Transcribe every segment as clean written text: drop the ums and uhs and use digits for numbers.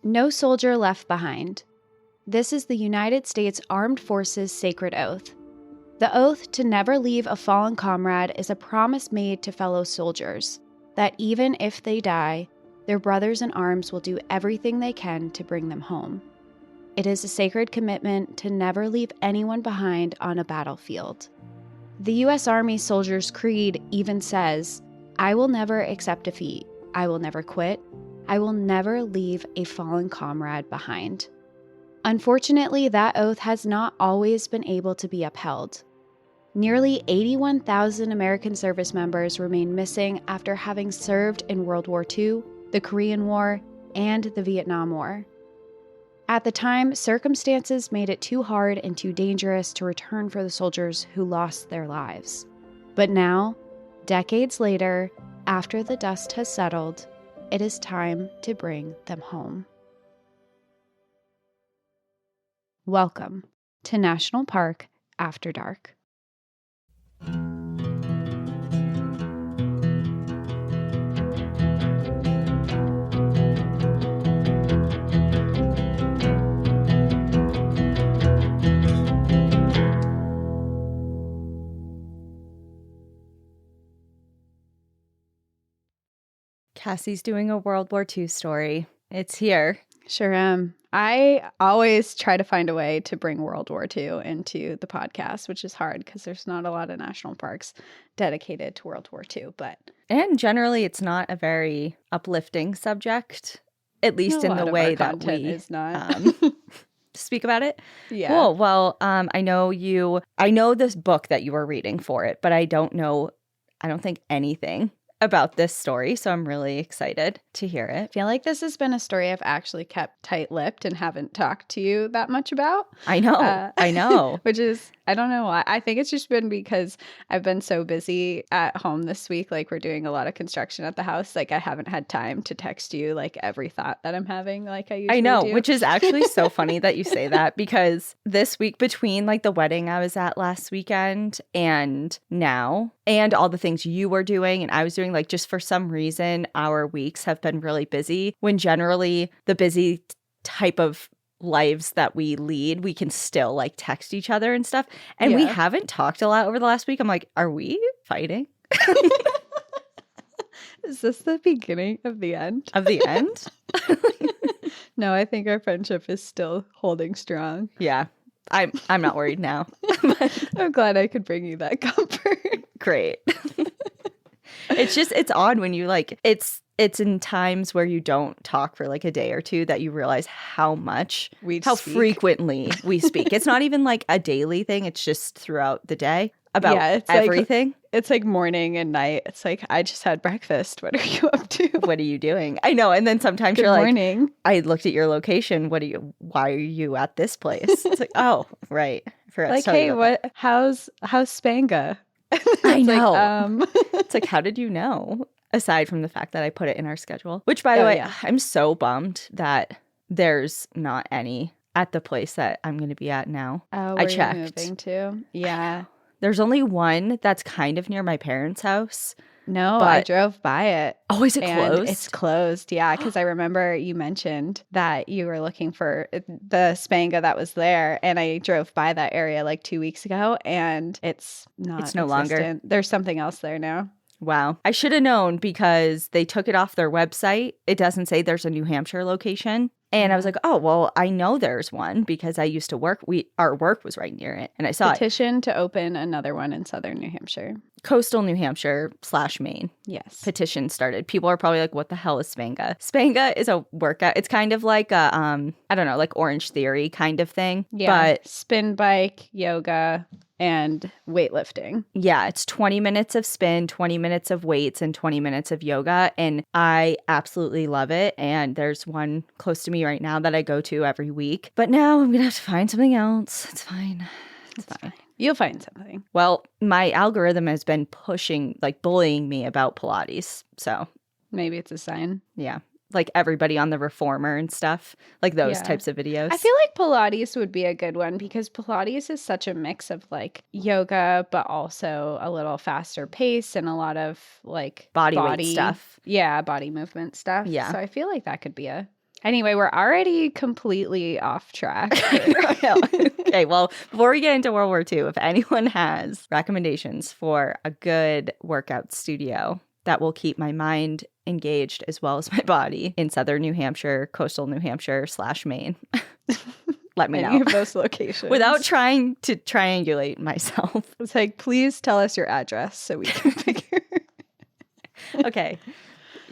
No soldier left behind. This is the United States Armed Forces sacred oath. The oath to never leave a fallen comrade is a promise made to fellow soldiers that even if they die, their brothers in arms will do everything they can to bring them home. It is a sacred commitment to never leave anyone behind on a battlefield. The U.S. Army Soldier's Creed even says, "I will never accept defeat. I will never quit. I will never leave a fallen comrade behind." Unfortunately, that oath has not always been able to be upheld. Nearly 81,000 American service members remain missing after having served in World War II, the Korean War, and the Vietnam War. At the time, circumstances made it too hard and too dangerous to return for the soldiers who lost their lives. But now, decades later, after the dust has settled, it is time to bring them home. Welcome to National Park After Dark. Cassie's doing a World War II story. It's here. Sure am. I always try to find a way to bring World War II into the podcast, which is hard because there's not a lot of national parks dedicated to World War II. And generally, it's not a very uplifting subject, at least in the way that we is not. Speak about it. Yeah. Cool. Well, I know this book that you were reading for it, but I don't think anything about this story, so I'm really excited to hear it. I feel like this has been a story I've actually kept tight-lipped and haven't talked to you that much about. I know. Which is, I don't know why. I think it's just been because I've been so busy at home this week. Like, we're doing a lot of construction at the house. Like, I haven't had time to text you, like, every thought that I'm having like I usually do. Which is actually so funny that you say that, because this week, between, like, the wedding I was at last weekend and now, and all the things you were doing and I was doing, like, just for some reason, our weeks have been really busy, when generally the busy type of lives that we lead, we can still, like, text each other and stuff. And we haven't talked a lot over the last week. I'm like, are we fighting? Is this the beginning of the end? Of the end? No, I think our friendship is still holding strong. Yeah. I'm not worried now. I'm glad I could bring you that comfort. Great. It's odd when you, like, it's in times where you don't talk for, like, a day or two that you realize how frequently we speak. It's not even, like, a daily thing. It's just throughout the day about everything. It's like morning and night. It's like, I just had breakfast. What are you up to? What are you doing? I know. And then sometimes Good you're morning. Like, I looked at your location. Why are you at this place? It's like, oh, right. I forgot like, to tell you hey, how's Spanga? I know. Like, it's like, how did you know? Aside from the fact that I put it in our schedule, which, by the way, I'm so bummed that there's not any at the place that I'm going to be at now. Oh, I checked. Moving to? Yeah. There's only one that's kind of near my parents' house. No, I drove by it. Oh, is it closed? It's closed, yeah, because I remember you mentioned that you were looking for the Spanga that was there, and I drove by that area like 2 weeks ago, and it's no longer. There's something else there now. Wow. I should have known, because they took it off their website. It doesn't say there's a New Hampshire location. And I was like, oh, well, I know there's one because I used to work. Our work was right near it. And I saw Petition to open another one in southern New Hampshire. Coastal New Hampshire / Maine. Yes. Petition started. People are probably like, what the hell is Spanga? Spanga is a workout. It's kind of like a, I don't know, like Orange Theory kind of thing. Yeah. But spin bike, yoga, and weightlifting. Yeah, it's 20 minutes of spin, 20 minutes of weights, and 20 minutes of yoga. And I absolutely love it. And there's one close to me right now that I go to every week. But now I'm going to have to find something else. It's fine. It's fine. You'll find something. Well, my algorithm has been bullying me about Pilates. So maybe it's a sign. Yeah. Like everybody on the Reformer and stuff, like those types of videos. I feel like Pilates would be a good one because Pilates is such a mix of like yoga, but also a little faster pace and a lot of like body weight stuff. Yeah, body movement stuff. Yeah. So I feel like that could be a Anyway, we're already completely off track. Okay, well, before we get into World War II, if anyone has recommendations for a good workout studio that will keep my mind engaged as well as my body in southern New Hampshire, coastal New Hampshire / Maine, let me know. Any of those locations. Without trying to triangulate myself. It's like, please tell us your address so we can figure. Okay.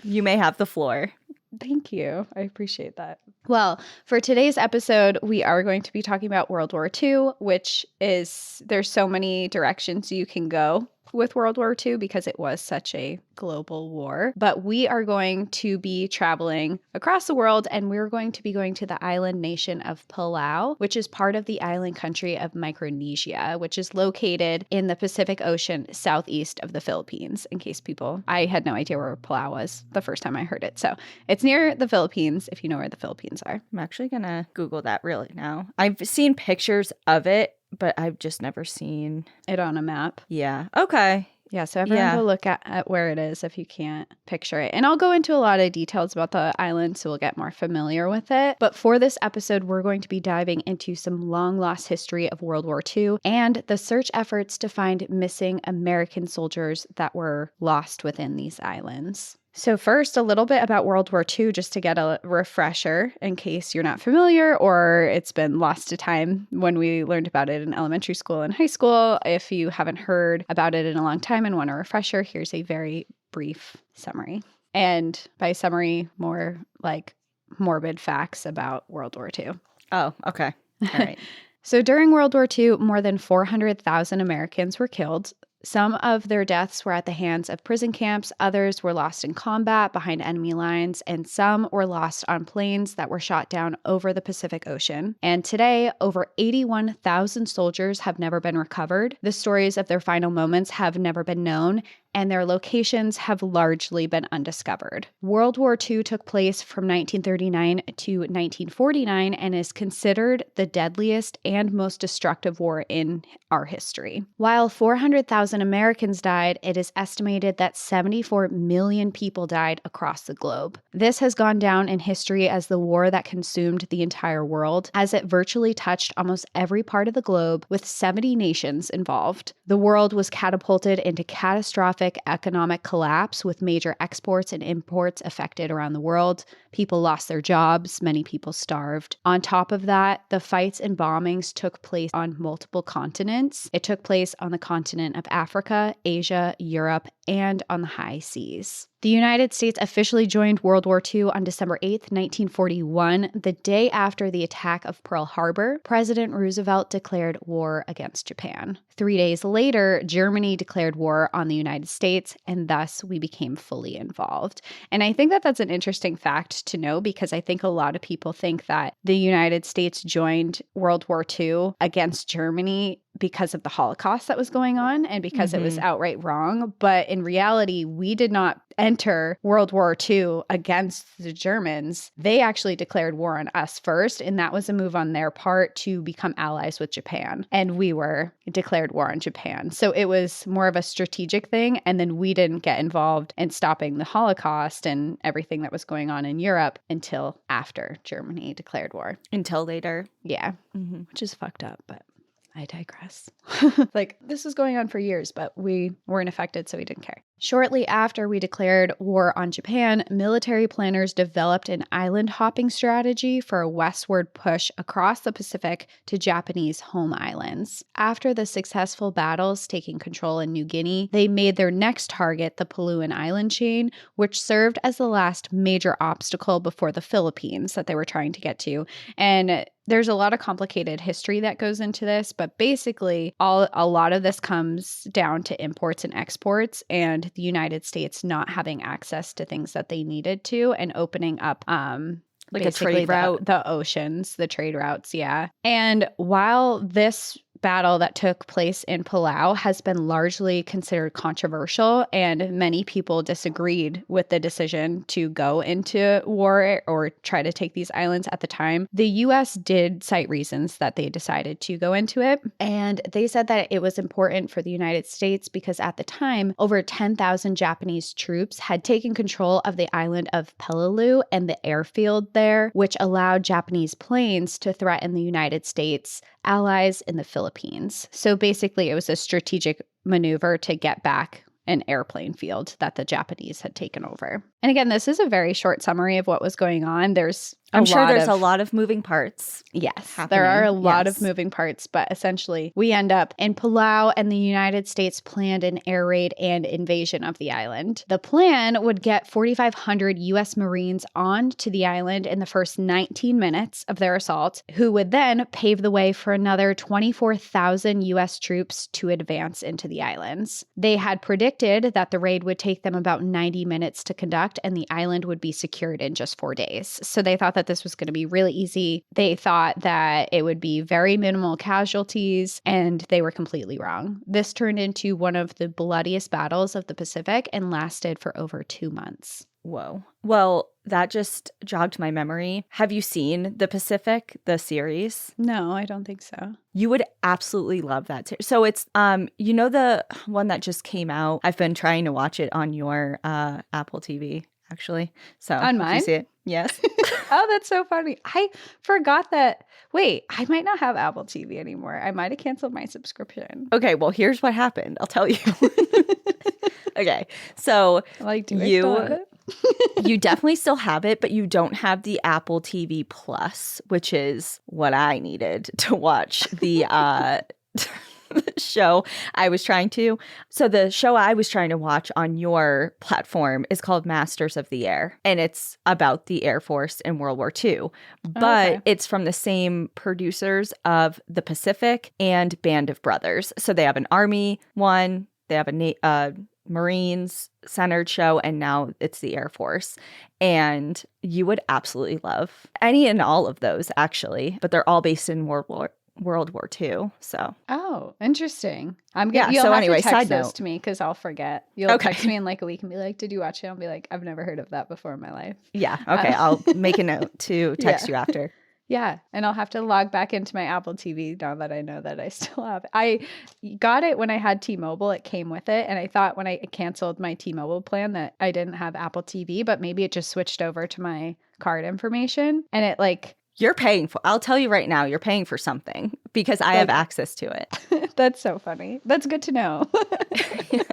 You may have the floor. Thank you. I appreciate that. Well, for today's episode, we are going to be talking about World War II, which is, there's so many directions you can go with World War II because it was such a global war. But we are going to be traveling across the world, and we're going to be going to the island nation of Palau, which is part of the island country of Micronesia, which is located in the Pacific Ocean southeast of the Philippines. In case I had no idea where Palau was the first time I heard it. So it's near the Philippines, if you know where the Philippines are. I'm actually going to Google that really now. I've seen pictures of it, but I've just never seen it on a map. Yeah. Okay. Yeah, so everyone go look at where it is if you can't picture it. And I'll go into a lot of details about the island so we'll get more familiar with it. But for this episode, we're going to be diving into some long-lost history of World War II and the search efforts to find missing American soldiers that were lost within these islands. So first, a little bit about World War II, just to get a refresher in case you're not familiar or it's been lost to time when we learned about it in elementary school and high school. If you haven't heard about it in a long time and want a refresher, here's a very brief summary. And by summary, more like morbid facts about World War II. Oh, okay. All right. So during World War II, more than 400,000 Americans were killed. Some of their deaths were at the hands of prison camps, others were lost in combat behind enemy lines, and some were lost on planes that were shot down over the Pacific Ocean. And today, over 81,000 soldiers have never been recovered. The stories of their final moments have never been known, and their locations have largely been undiscovered. World War II took place from 1939 to 1949 and is considered the deadliest and most destructive war in our history. While 400,000 Americans died, it is estimated that 74 million people died across the globe. This has gone down in history as the war that consumed the entire world, as it virtually touched almost every part of the globe, with 70 nations involved. The world was catapulted into catastrophic economic collapse, with major exports and imports affected around the world. People lost their jobs, many people starved. On top of that, the fights and bombings took place on multiple continents. It took place on the continent of Africa, Asia, Europe, and on the high seas. The United States officially joined World War II on December 8th, 1941, the day after the attack of Pearl Harbor. President Roosevelt declared war against Japan. 3 days later, Germany declared war on the United States, and thus we became fully involved. And I think that that's an interesting fact to know, because I think a lot of people think that the United States joined World War II against Germany because of the Holocaust that was going on and because it was outright wrong. But in reality, we did not enter World War II against the Germans. They actually declared war on us first, and that was a move on their part to become allies with Japan. And we were declared war on Japan. So it was more of a strategic thing, and then we didn't get involved in stopping the Holocaust and everything that was going on in Europe until after Germany declared war. Until later. Yeah, which is fucked up, but I digress. Like, this was going on for years, but we weren't affected, so we didn't care. Shortly after we declared war on Japan, military planners developed an island hopping strategy for a westward push across the Pacific to Japanese home islands. After the successful battles taking control in New Guinea, they made their next target the Palau island chain, which served as the last major obstacle before the Philippines that they were trying to get to. And there's a lot of complicated history that goes into this, but basically a lot of this comes down to imports and exports, and the United States not having access to things that they needed to, and opening up like a trade route, the oceans, the trade routes. Yeah. And while this battle that took place in Palau has been largely considered controversial, and many people disagreed with the decision to go into war or try to take these islands at the time. The US did cite reasons that they decided to go into it, and they said that it was important for the United States because at the time, over 10,000 Japanese troops had taken control of the island of Palau and the airfield there, which allowed Japanese planes to threaten the United States allies in the Philippines. So basically, it was a strategic maneuver to get back an airplane field that the Japanese had taken over. And again, this is a very short summary of what was going on. I'm sure there's a lot of moving parts. Yes, happening. There are a lot of moving parts, but essentially we end up in Palau, and the United States planned an air raid and invasion of the island. The plan would get 4,500 U.S. Marines onto the island in the first 19 minutes of their assault, who would then pave the way for another 24,000 U.S. troops to advance into the islands. They had predicted that the raid would take them about 90 minutes to conduct, and the island would be secured in just 4 days. So they thought that this was going to be really easy. They thought that it would be very minimal casualties, and they were completely wrong. This turned into one of the bloodiest battles of the Pacific and lasted for over 2 months. Whoa. Well, that just jogged my memory. Have you seen The Pacific, the series? No, I don't think so. You would absolutely love that. So it's, you know, the one that just came out. I've been trying to watch it on your Apple TV, actually. So on mine? You see it? Yes. Oh, that's so funny. I forgot that. Wait, I might not have Apple TV anymore. I might have canceled my subscription. Okay, well, here's what happened. I'll tell you. Okay, so do I still have it? You definitely still have it, but you don't have the Apple TV Plus, which is what I needed to watch the show I was trying to. So the show I was trying to watch on your platform is called Masters of the Air, and it's about the Air Force in World War II. But It's from the same producers of The Pacific and Band of Brothers. So they have an Army one, they have a Marines centered show, and now it's the Air Force. And you would absolutely love any and all of those, actually, but they're all based in World War II. So interesting. You'll so have anyway, to text side those note to me because I'll forget. You'll text me in like a week and be like, "Did you watch it?" I'll be like, "I've never heard of that before in my life." Yeah. Okay. I'll make a note to text you after. Yeah, and I'll have to log back into my Apple TV now that I know that I still have it. I got it when I had T-Mobile. It came with it, and I thought when I canceled my T-Mobile plan that I didn't have Apple TV, but maybe it just switched over to my card information, and it You're paying for, I'll tell you right now, you're paying for something because I have access to it. That's so funny. That's good to know. Yeah.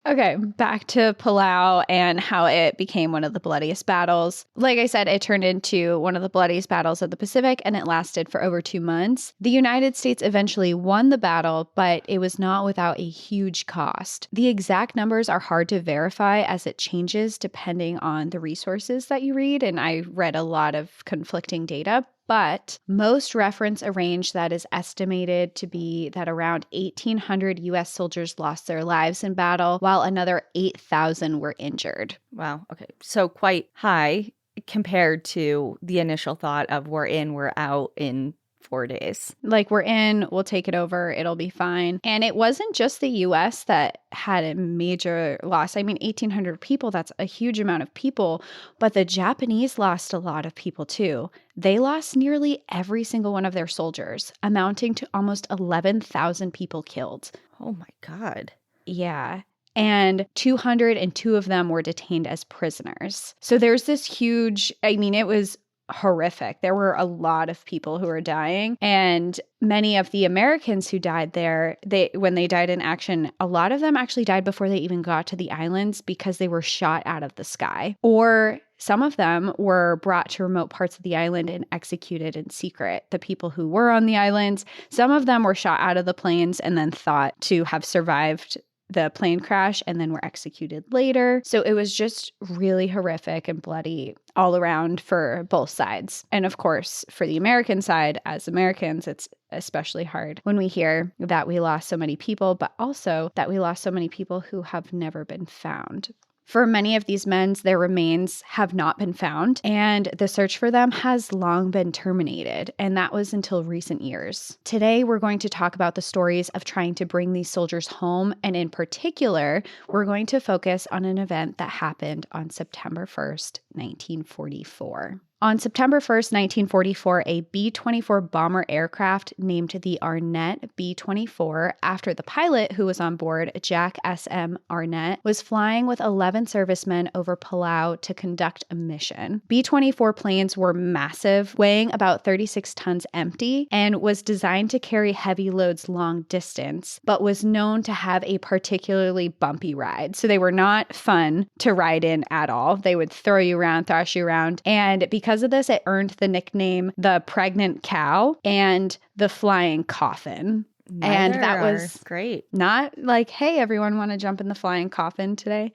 Okay, back to Palau and how it became one of the bloodiest battles. Like I said, it turned into one of the bloodiest battles of the Pacific, and it lasted for over 2 months. The United States eventually won the battle, but it was not without a huge cost. The exact numbers are hard to verify as it changes depending on the resources that you read, and I read a lot of conflicting data. But most reference a range that is estimated to be that around 1,800 U.S. soldiers lost their lives in battle, while another 8,000 were injured. Wow. Okay. So quite high compared to the initial thought of we're in, we're out in 4 days. Like, we're in, we'll take it over, it'll be fine. And it wasn't just the US that had a major loss. I mean, 1,800 people, that's a huge amount of people, but the Japanese lost a lot of people too. They lost nearly every single one of their soldiers, amounting to almost 11,000 people killed. Oh my God. Yeah. And 202 of them were detained as prisoners. So there's this huge, it was horrific. There were a lot of people who were dying, and many of the Americans who died there, when they died in action, a lot of them actually died before they even got to the islands because they were shot out of the sky. Or some of them were brought to remote parts of the island and executed in secret. The people who were on the islands, some of them were shot out of the planes and then thought to have survived the plane crash and then were executed later. So it was just really horrific and bloody all around for both sides. And of course, for the American side, as Americans, it's especially hard when we hear that we lost so many people, but also that we lost so many people who have never been found. For many of these men, their remains have not been found, and the search for them has long been terminated, and that was until recent years. Today, we're going to talk about the stories of trying to bring these soldiers home, and in particular, we're going to focus on an event that happened on September 1st, 1944. On September 1st, 1944, a B-24 bomber aircraft named the Arnett B-24, after the pilot who was on board, Jack S.M. Arnett, was flying with 11 servicemen over Palau to conduct a mission. B-24 planes were massive, weighing about 36 tons empty, and was designed to carry heavy loads long distance, but was known to have a particularly bumpy ride. So they were not fun to ride in at all. They would throw you around, thrash you around, and because of this, it earned the nickname the Pregnant Cow and the Flying Coffin. And that was great. Not like, hey, everyone want to jump in the flying coffin today?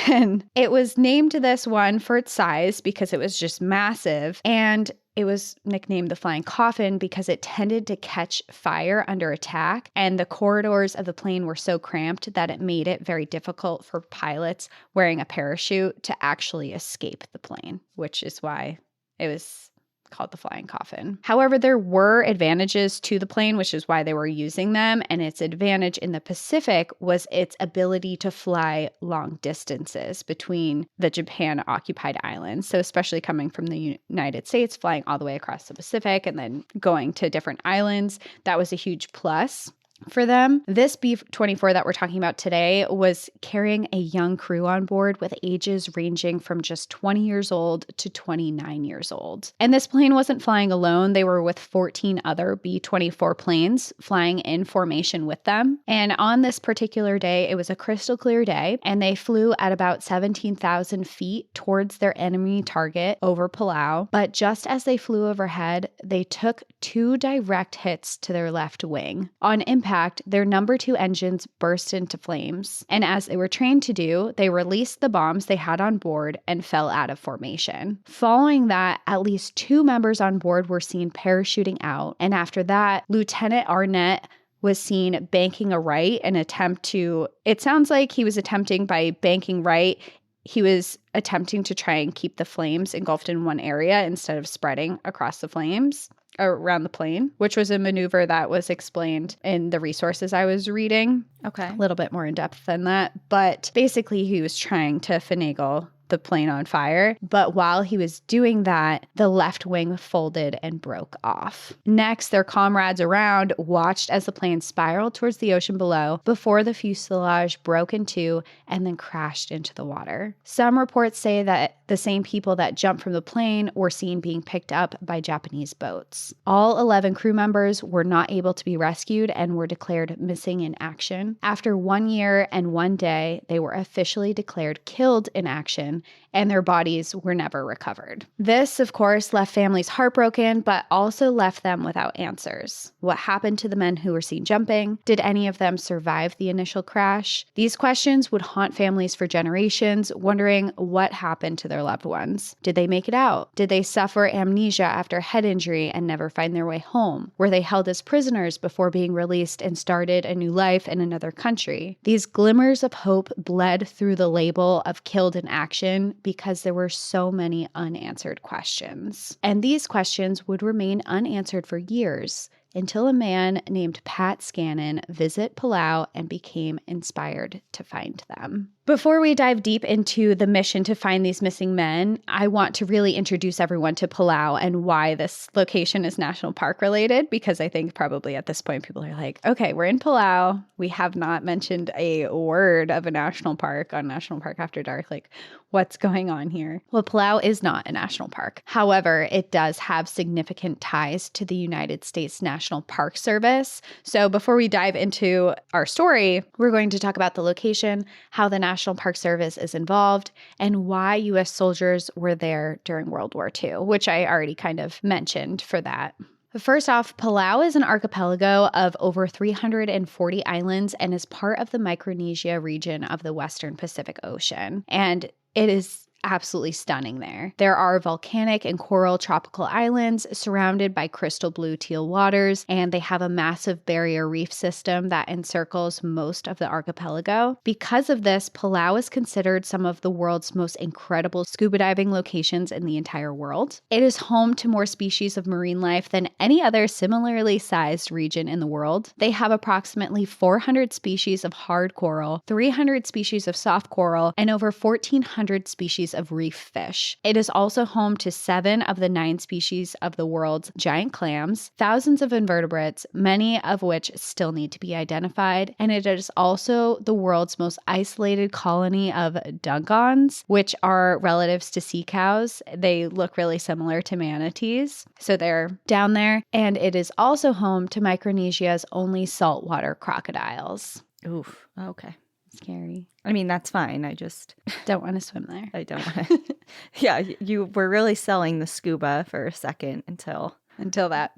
And it was named this one for its size because it was just massive. And it was nicknamed the Flying Coffin because it tended to catch fire under attack. And the corridors of the plane were so cramped that it made it very difficult for pilots wearing a parachute to actually escape the plane, which is why it was called the Flying Coffin. However, there were advantages to the plane, which is why they were using them. And its advantage in the Pacific was its ability to fly long distances between the Japan-occupied islands. So especially coming from the United States, flying all the way across the Pacific and then going to different islands, that was a huge plus for them. This B-24 that we're talking about today was carrying a young crew on board with ages ranging from just 20 years old to 29 years old. And this plane wasn't flying alone. They were with 14 other B-24 planes flying in formation with them. And on this particular day, it was a crystal clear day, and they flew at about 17,000 feet towards their enemy target over Palau. But just as they flew overhead, they took 2 direct hits to their left wing. On impact, their number 2 engines burst into flames, and as they were trained to do, they released the bombs they had on board and fell out of formation. Following that, at least 2 members on board were seen parachuting out, and after that, Lieutenant Arnett was seen banking a right in attempt to, it sounds like he was attempting by banking right, he was attempting to try and keep the flames engulfed in one area instead of spreading across the flames around the plane, which was a maneuver that was explained in the resources I was reading. Okay. A little bit more in depth than that. But basically, he was trying to finagle the plane on fire. But while he was doing that, the left wing folded and broke off. Next, their comrades around watched as the plane spiraled towards the ocean below before the fuselage broke in two and then crashed into the water. Some reports say that the same people that jumped from the plane were seen being picked up by Japanese boats. All 11 crew members were not able to be rescued and were declared missing in action. After 1 year and 1 day, they were officially declared killed in action, and their bodies were never recovered. This, of course, left families heartbroken, but also left them without answers. What happened to the men who were seen jumping? Did any of them survive the initial crash? These questions would haunt families for generations, wondering what happened to their loved ones. Did they make it out? Did they suffer amnesia after head injury and never find their way home? Were they held as prisoners before being released and started a new life in another country? These glimmers of hope bled through the label of killed in action because there were so many unanswered questions. And these questions would remain unanswered for years until a man named Pat Scannon visited Palau and became inspired to find them. Before we dive deep into the mission to find these missing men, I want to really introduce everyone to Palau and why this location is national park related, because I think probably at this point people are like, okay, we're in Palau. We have not mentioned a word of a national park on National Park After Dark. Like, what's going on here? Well, Palau is not a national park. However, it does have significant ties to the United States National Park Service. So before we dive into our story, we're going to talk about the location, how the National Park Service is involved, and why U.S. soldiers were there during World War II, which I already kind of mentioned for that. First off, Palau is an archipelago of over 340 islands and is part of the Micronesia region of the Western Pacific Ocean. And it is absolutely stunning there. There are volcanic and coral tropical islands surrounded by crystal blue teal waters, and they have a massive barrier reef system that encircles most of the archipelago. Because of this, Palau is considered some of the world's most incredible scuba diving locations in the entire world. It is home to more species of marine life than any other similarly sized region in the world. They have approximately 400 species of hard coral, 300 species of soft coral, and over 1,400 species of reef fish. It is also home to 7 of the 9 species of the world's giant clams, thousands of invertebrates, many of which still need to be identified, and it is also the world's most isolated colony of dugongs, which are relatives to sea cows. They look really similar to manatees, so they're down there, and it is also home to Micronesia's only saltwater crocodiles. Oof. Okay. Scary. I mean, that's fine. I just don't want to swim there. I don't want to. Yeah, you were really selling the scuba for a second until that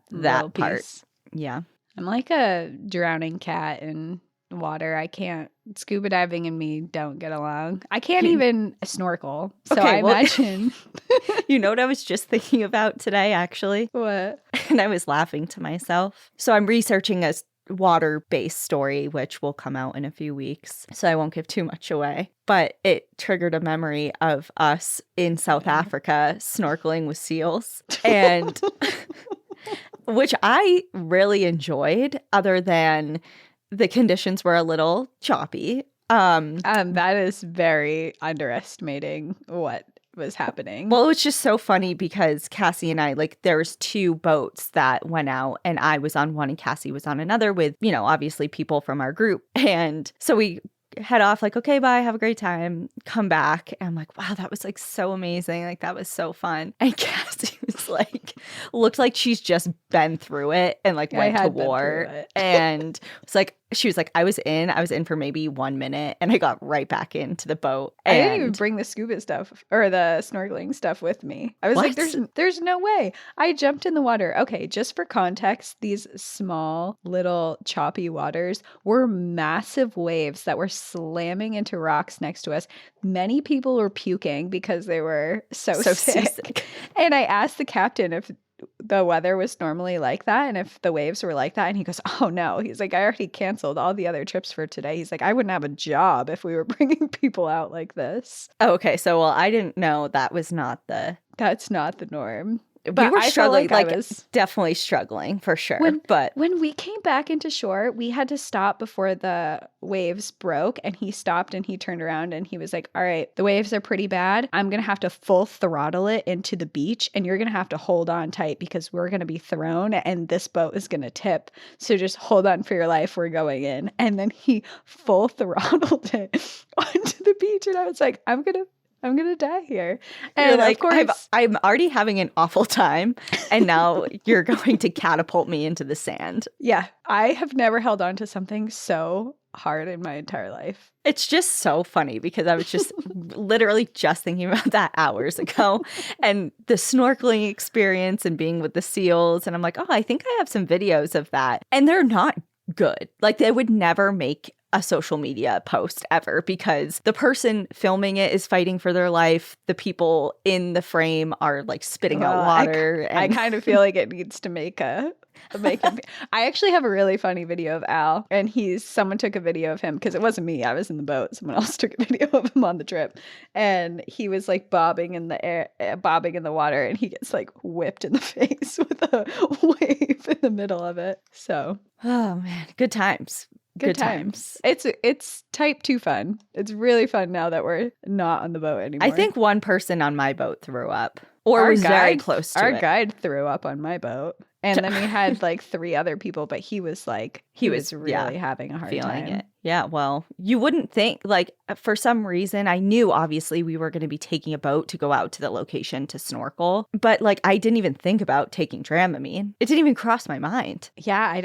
part. Piece. Yeah. I'm like a drowning cat in water. I can't. Scuba diving and me don't get along. I can't even snorkel. So okay, imagine. You know what I was just thinking about today, actually? What? And I was laughing to myself. So I'm researching a water-based story, which will come out in a few weeks, so I won't give too much away. But it triggered a memory of us in South Africa snorkeling with seals, and which I really enjoyed, other than the conditions were a little choppy. That is very underestimating what was happening. Well, it was just so funny because Cassie and I, like, there was 2 boats that went out, and I was on one and Cassie was on another with, you know, obviously people from our group. And so we head off like, okay, bye, have a great time, come back. And I'm like, wow, that was like so amazing. Like, that was so fun. And Cassie was like, looked like she's just been through it and like went to war. And it's like, she was like, I was in for maybe 1 minute and I got right back into the boat. I didn't even bring the scuba stuff or the snorkeling stuff with me. I was like, there's no way. I jumped in the water. Okay, just for context, these small little choppy waters were massive waves that were slamming into rocks next to us. Many people were puking because they were so sick. And I asked the captain if the weather was normally like that and if the waves were like that, and he goes, oh no, he's like, I already canceled all the other trips for today. He's like, I wouldn't have a job if we were bringing people out like this. Oh, okay, so well, I didn't know that's not the norm. But we were struggling, like I was definitely struggling for sure. When we came back into shore, we had to stop before the waves broke, and he stopped and he turned around and he was like, all right, the waves are pretty bad. I'm going to have to full throttle it into the beach, and you're going to have to hold on tight because we're going to be thrown and this boat is going to tip. So just hold on for your life. We're going in. And then he full throttled it onto the beach. And I was like, I'm going to die here. And you're like, of course, I'm already having an awful time. And now you're going to catapult me into the sand. Yeah. I have never held on to something so hard in my entire life. It's just so funny because I was just literally just thinking about that hours ago, and the snorkeling experience and being with the seals. And I'm like, oh, I think I have some videos of that. And they're not good. Like, they would never make a social media post ever because the person filming it is fighting for their life. The people in the frame are like spitting out water. I kind of feel like it needs to make I actually have a really funny video of Al, and someone took a video of him because it wasn't me. I was in the boat. Someone else took a video of him on the trip, and he was like bobbing in the air, bobbing in the water, and he gets like whipped in the face with a wave in the middle of it. So, oh man, good times. Good times. It's type 2 fun. It's really fun now that we're not on the boat anymore. I think one person on my boat threw up or was very close to it. Our guide threw up on my boat. And then we had like 3 other people, but he was really having a hard time. It. Yeah, well, you wouldn't think, like, for some reason, I knew obviously we were going to be taking a boat to go out to the location to snorkel, but like I didn't even think about taking Dramamine. It didn't even cross my mind. Yeah,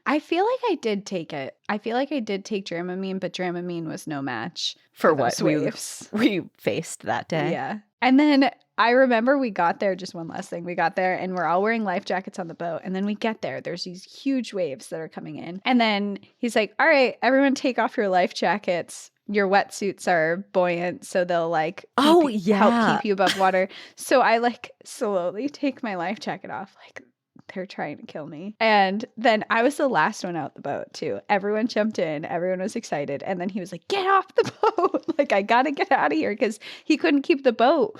I feel like I did take it. I feel like I did take Dramamine, but Dramamine was no match For those what waves. we faced that day. Yeah. And then I remember we got there, just one last thing. We got there and we're all wearing life jackets on the boat. And then we get there. There's these huge waves that are coming in. And then he's like, all right, everyone take off your life jackets. Your wetsuits are buoyant, so they'll like help keep you above water. So I like slowly take my life jacket off, like they're trying to kill me. And then I was the last one out the boat too. Everyone jumped in, everyone was excited. And then he was like, get off the boat. Like, I gotta get out of here, because he couldn't keep the boat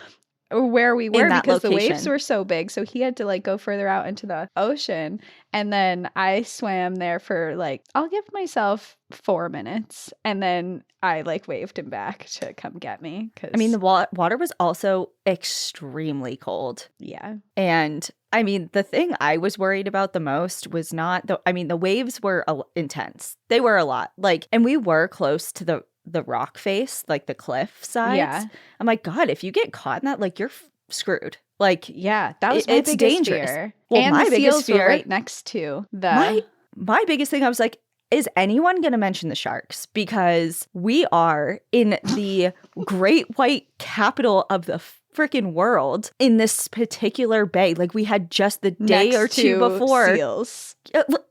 where we were because the waves were so big. So he had to like go further out into the ocean. And then I swam there for like, I'll give myself 4 minutes. And then I like waved him back to come get me. I mean, the water was also extremely cold. Yeah. And I mean, the thing I was worried about the most was not the waves were intense. They were a lot. Like, and we were close to the rock face, like the cliff sides. Yeah. I'm like, God, if you get caught in that, like, you're screwed. Like, yeah, that was my it's biggest dangerous. fear. Well, and my the biggest seals fear were right next to the my biggest thing. I was like, is anyone going to mention the sharks? Because we are in the great white capital of the freaking world in this particular bay. Like, we had just the day or two before seals.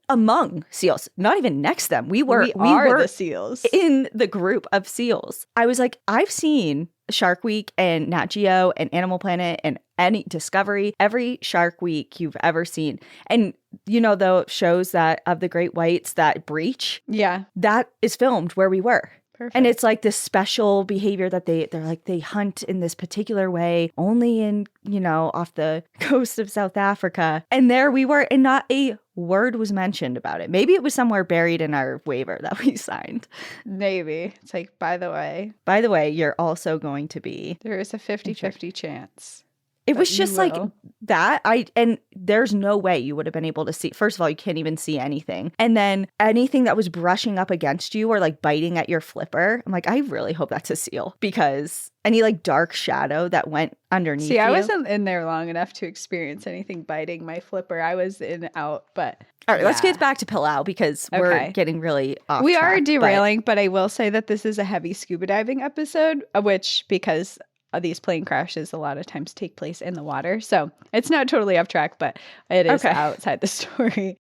Among seals, not even next to them. We were the seals in the group of seals. I was like, I've seen Shark Week and Nat Geo and Animal Planet and any Discovery, every Shark Week you've ever seen. And you know, the shows that of the great whites that breach, that is filmed where we were. Perfect. And it's like this special behavior that they're like, they hunt in this particular way only in, you know, off the coast of South Africa. And there we were, and not a word was mentioned about it. Maybe it was somewhere buried in our waiver that we signed. Maybe. It's like, by the way, you're also going to be. There is a 50-50 chance. It was just like that. And there's no way you would have been able to see. First of all, you can't even see anything. And then anything that was brushing up against you or like biting at your flipper, I'm like, I really hope that's a seal, because any like dark shadow that went underneath you. I wasn't in there long enough to experience anything biting my flipper. I was in out, but all right, let's get back to Palau, because we're getting really off We track, are derailing, but I will say that this is a heavy scuba diving episode, which, because these plane crashes a lot of times take place in the water. So it's not totally off track, but it is outside the story.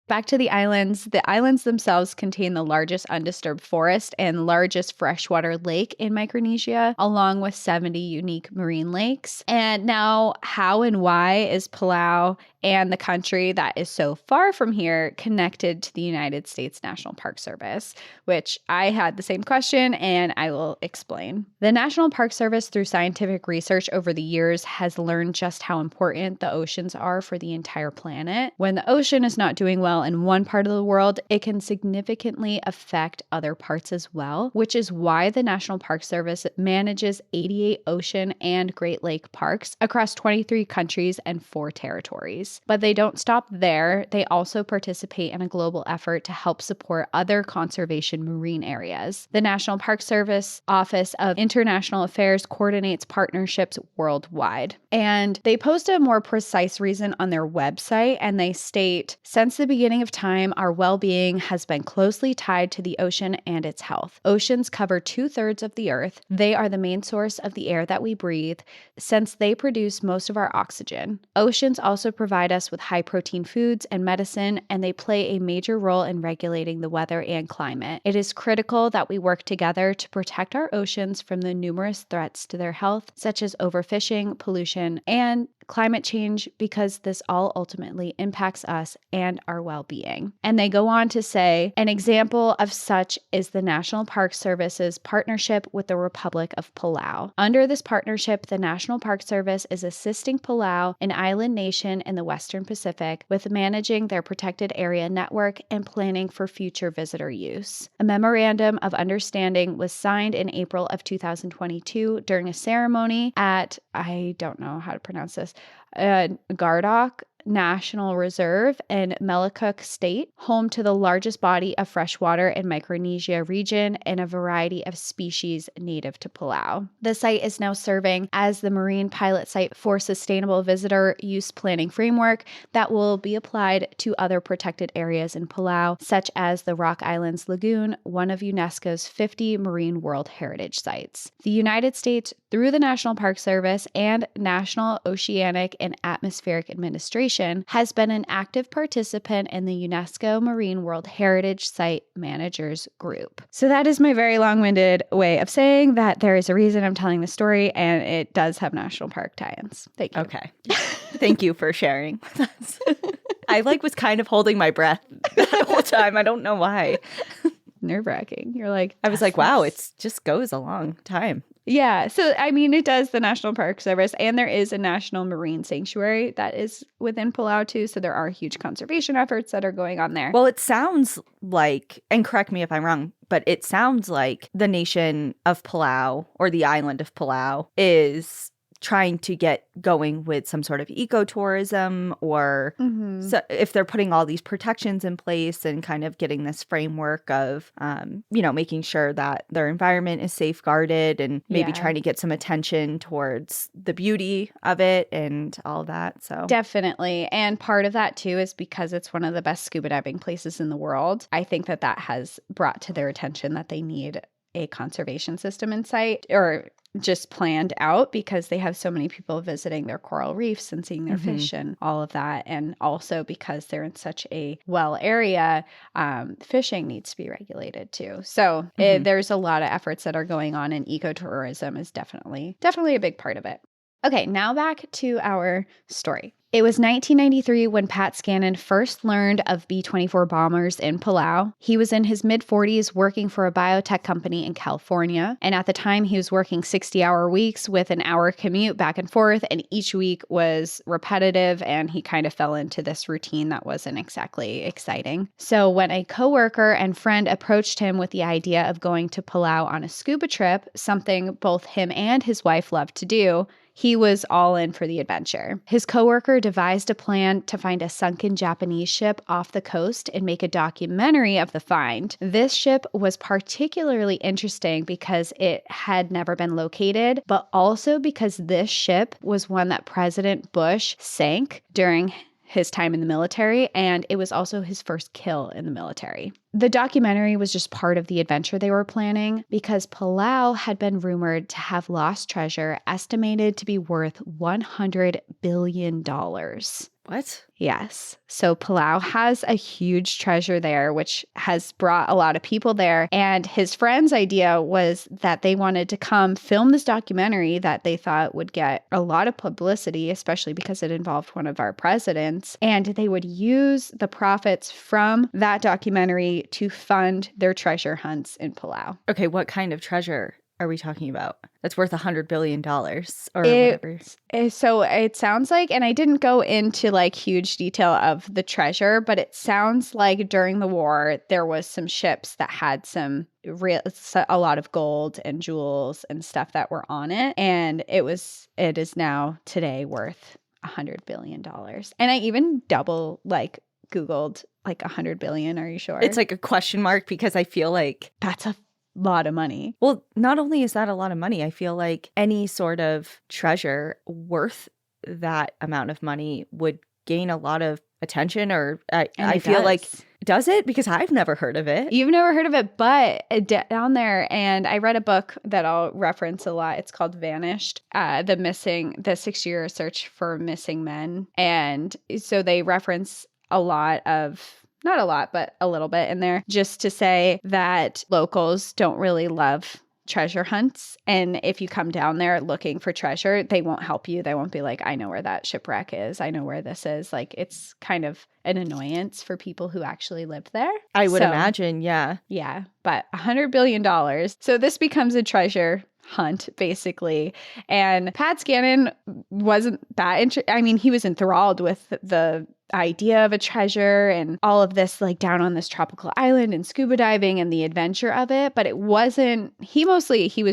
Back to the islands. The islands themselves contain the largest undisturbed forest and largest freshwater lake in Micronesia, along with 70 unique marine lakes. And now, how and why is Palau and the country that is so far from here connected to the United States National Park Service? Which I had the same question, and I will explain. The National Park Service, through scientific research over the years, has learned just how important the oceans are for the entire planet. When the ocean is not doing well in one part of the world, it can significantly affect other parts as well, which is why the National Park Service manages 88 ocean and Great Lake parks across 23 countries and 4 territories. But they don't stop there. They also participate in a global effort to help support other conservation marine areas. The National Park Service Office of International Affairs coordinates partnerships worldwide. And they post a more precise reason on their website, and they state, since the beginning of time, our well-being has been closely tied to the ocean and its health. Oceans cover 2/3 of the earth. They are the main source of the air that we breathe, since they produce most of our oxygen. Oceans also provide us with high-protein foods and medicine, and they play a major role in regulating the weather and climate. It is critical that we work together to protect our oceans from the numerous threats to their health, such as overfishing, pollution, and climate change, because this all ultimately impacts us and our well-being. And they go on to say, an example of such is the National Park Service's partnership with the Republic of Palau. Under this partnership, the National Park Service is assisting Palau, an island nation in the Western Pacific, with managing their protected area network and planning for future visitor use. A memorandum of understanding was signed in April of 2022 during a ceremony at, I don't know how to pronounce this, Gardok National Reserve in Melicook State, home to the largest body of freshwater in Micronesia region and a variety of species native to Palau. The site is now serving as the Marine Pilot Site for Sustainable Visitor Use Planning Framework that will be applied to other protected areas in Palau, such as the Rock Islands Lagoon, one of UNESCO's 50 Marine World Heritage Sites. The United States, through the National Park Service and National Oceanic and Atmospheric Administration, has been an active participant in the UNESCO Marine World Heritage Site Managers Group. So that is my very long-winded way of saying that there is a reason I'm telling the story, and it does have national park tie-ins. Thank you. Okay. Thank you for sharing. I was kind of holding my breath that whole time. I don't know why. Nerve-wracking. You're like, I was like, wow, it just goes a long time. Yeah. So, I mean, it does the National Park Service, and there is a National Marine Sanctuary that is within Palau too. So there are huge conservation efforts that are going on there. Well, it sounds like, and correct me if I'm wrong, but it sounds like the nation of Palau or the island of Palau is trying to get going with some sort of ecotourism, or so if they're putting all these protections in place and kind of getting this framework of, making sure that their environment is safeguarded and maybe trying to get some attention towards the beauty of it and all that. So definitely. And part of that too is because it's one of the best scuba diving places in the world. I think that has brought to their attention that they need a conservation system in sight, or just planned out, because they have so many people visiting their coral reefs and seeing their fish and all of that. And also because they're in such a well area, fishing needs to be regulated too. So there's a lot of efforts that are going on, and ecotourism is definitely a big part of it. Okay, now back to our story. It was 1993 when Pat Scannon first learned of B-24 bombers in Palau. He was in his mid-40s working for a biotech company in California, and at the time he was working 60-hour weeks with an hour commute back and forth, and each week was repetitive, and he kind of fell into this routine that wasn't exactly exciting. So when a coworker and friend approached him with the idea of going to Palau on a scuba trip, something both him and his wife loved to do, he was all in for the adventure. His coworker devised a plan to find a sunken Japanese ship off the coast and make a documentary of the find. This ship was particularly interesting because it had never been located, but also because this ship was one that President Bush sank during his time in the military, and it was also his first kill in the military. The documentary was just part of the adventure they were planning, because Palau had been rumored to have lost treasure estimated to be worth $100 billion. What? Yes. So Palau has a huge treasure there, which has brought a lot of people there. And his friend's idea was that they wanted to come film this documentary that they thought would get a lot of publicity, especially because it involved one of our presidents. And they would use the profits from that documentary to fund their treasure hunts in Palau. Okay, what kind of treasure are we talking about? That's worth $100 billion or whatever. So it sounds like, and I didn't go into huge detail of the treasure, but it sounds like during the war, there was some ships that had a lot of gold and jewels and stuff that were on it. And it is now today worth $100 billion. And I even Googled 100 billion. Are you sure? It's a question mark, because I feel like that's a lot of money. Well, not only is that a lot of money, I feel like any sort of treasure worth that amount of money would gain a lot of attention, or I feel like, does it? Because I've never heard of it. You've never heard of it, but down there, and I read a book that I'll reference a lot. It's called Vanished, the 6-year search for missing men. And so they reference a lot of, not a lot, but a little bit in there, just to say that locals don't really love treasure hunts. And if you come down there looking for treasure, they won't help you. They won't be like, I know where that shipwreck is. I know where this is. It's kind of an annoyance for people who actually lived there. I would imagine, yeah. Yeah, but $100 billion. So this becomes a treasure hunt, basically. And Pat Scannon wasn't that he was enthralled with the idea of a treasure and all of this, like down on this tropical island and scuba diving and the adventure of it. But it wasn't, he was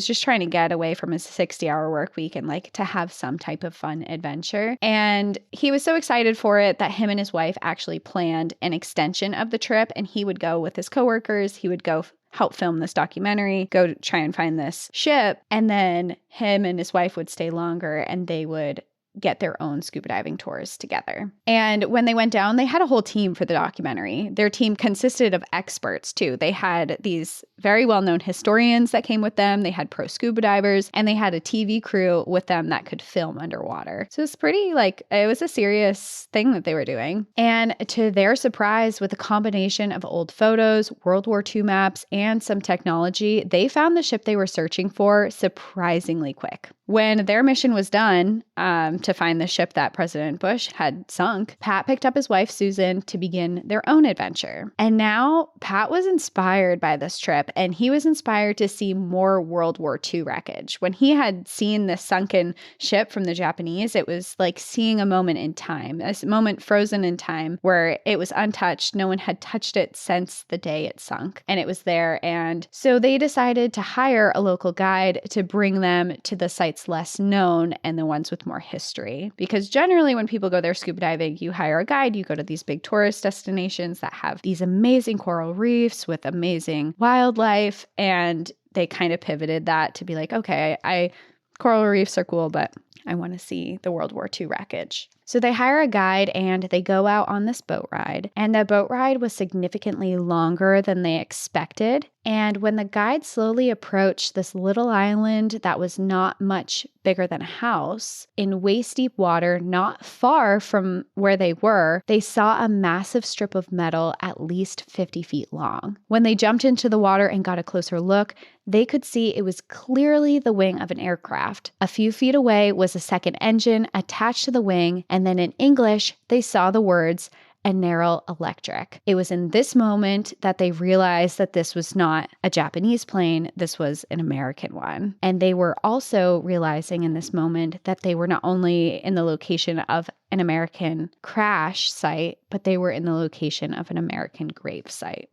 just trying to get away from his 60-hour work week and like to have some type of fun adventure. And he was so excited for it that him and his wife actually planned an extension of the trip, and he would go with his coworkers. He would go help film this documentary, go to try and find this ship, and then him and his wife would stay longer and they would get their own scuba diving tours together. And when they went down, they had a whole team for the documentary. Their team consisted of experts too. They had these very well-known historians that came with them. They had pro scuba divers, and they had a TV crew with them that could film underwater. So it's pretty it was a serious thing that they were doing. And to their surprise, with a combination of old photos, World War II maps, and some technology, they found the ship they were searching for surprisingly quick. When their mission was done, to find the ship that President Bush had sunk, Pat picked up his wife, Susan, to begin their own adventure. And now Pat was inspired by this trip, and he was inspired to see more World War II wreckage. When he had seen this sunken ship from the Japanese, it was like seeing a moment in time, a moment frozen in time where it was untouched. No one had touched it since the day it sunk, and it was there. And so they decided to hire a local guide to bring them to the sites less known and the ones with more history. Because generally when people go there scuba diving, you hire a guide, you go to these big tourist destinations that have these amazing coral reefs with amazing wildlife, and they kind of pivoted that to be like, okay, coral reefs are cool, but I want to see the World War II wreckage. So they hire a guide and they go out on this boat ride. And the boat ride was significantly longer than they expected. And when the guide slowly approached this little island that was not much bigger than a house, in waist-deep water not far from where they were, they saw a massive strip of metal at least 50 feet long. When they jumped into the water and got a closer look, they could see it was clearly the wing of an aircraft. A few feet away was a second engine attached to the wing, and then in English, they saw the words, General Electric. It was in this moment that they realized that this was not a Japanese plane, this was an American one. And they were also realizing in this moment that they were not only in the location of an American crash site, but they were in the location of an American grave site.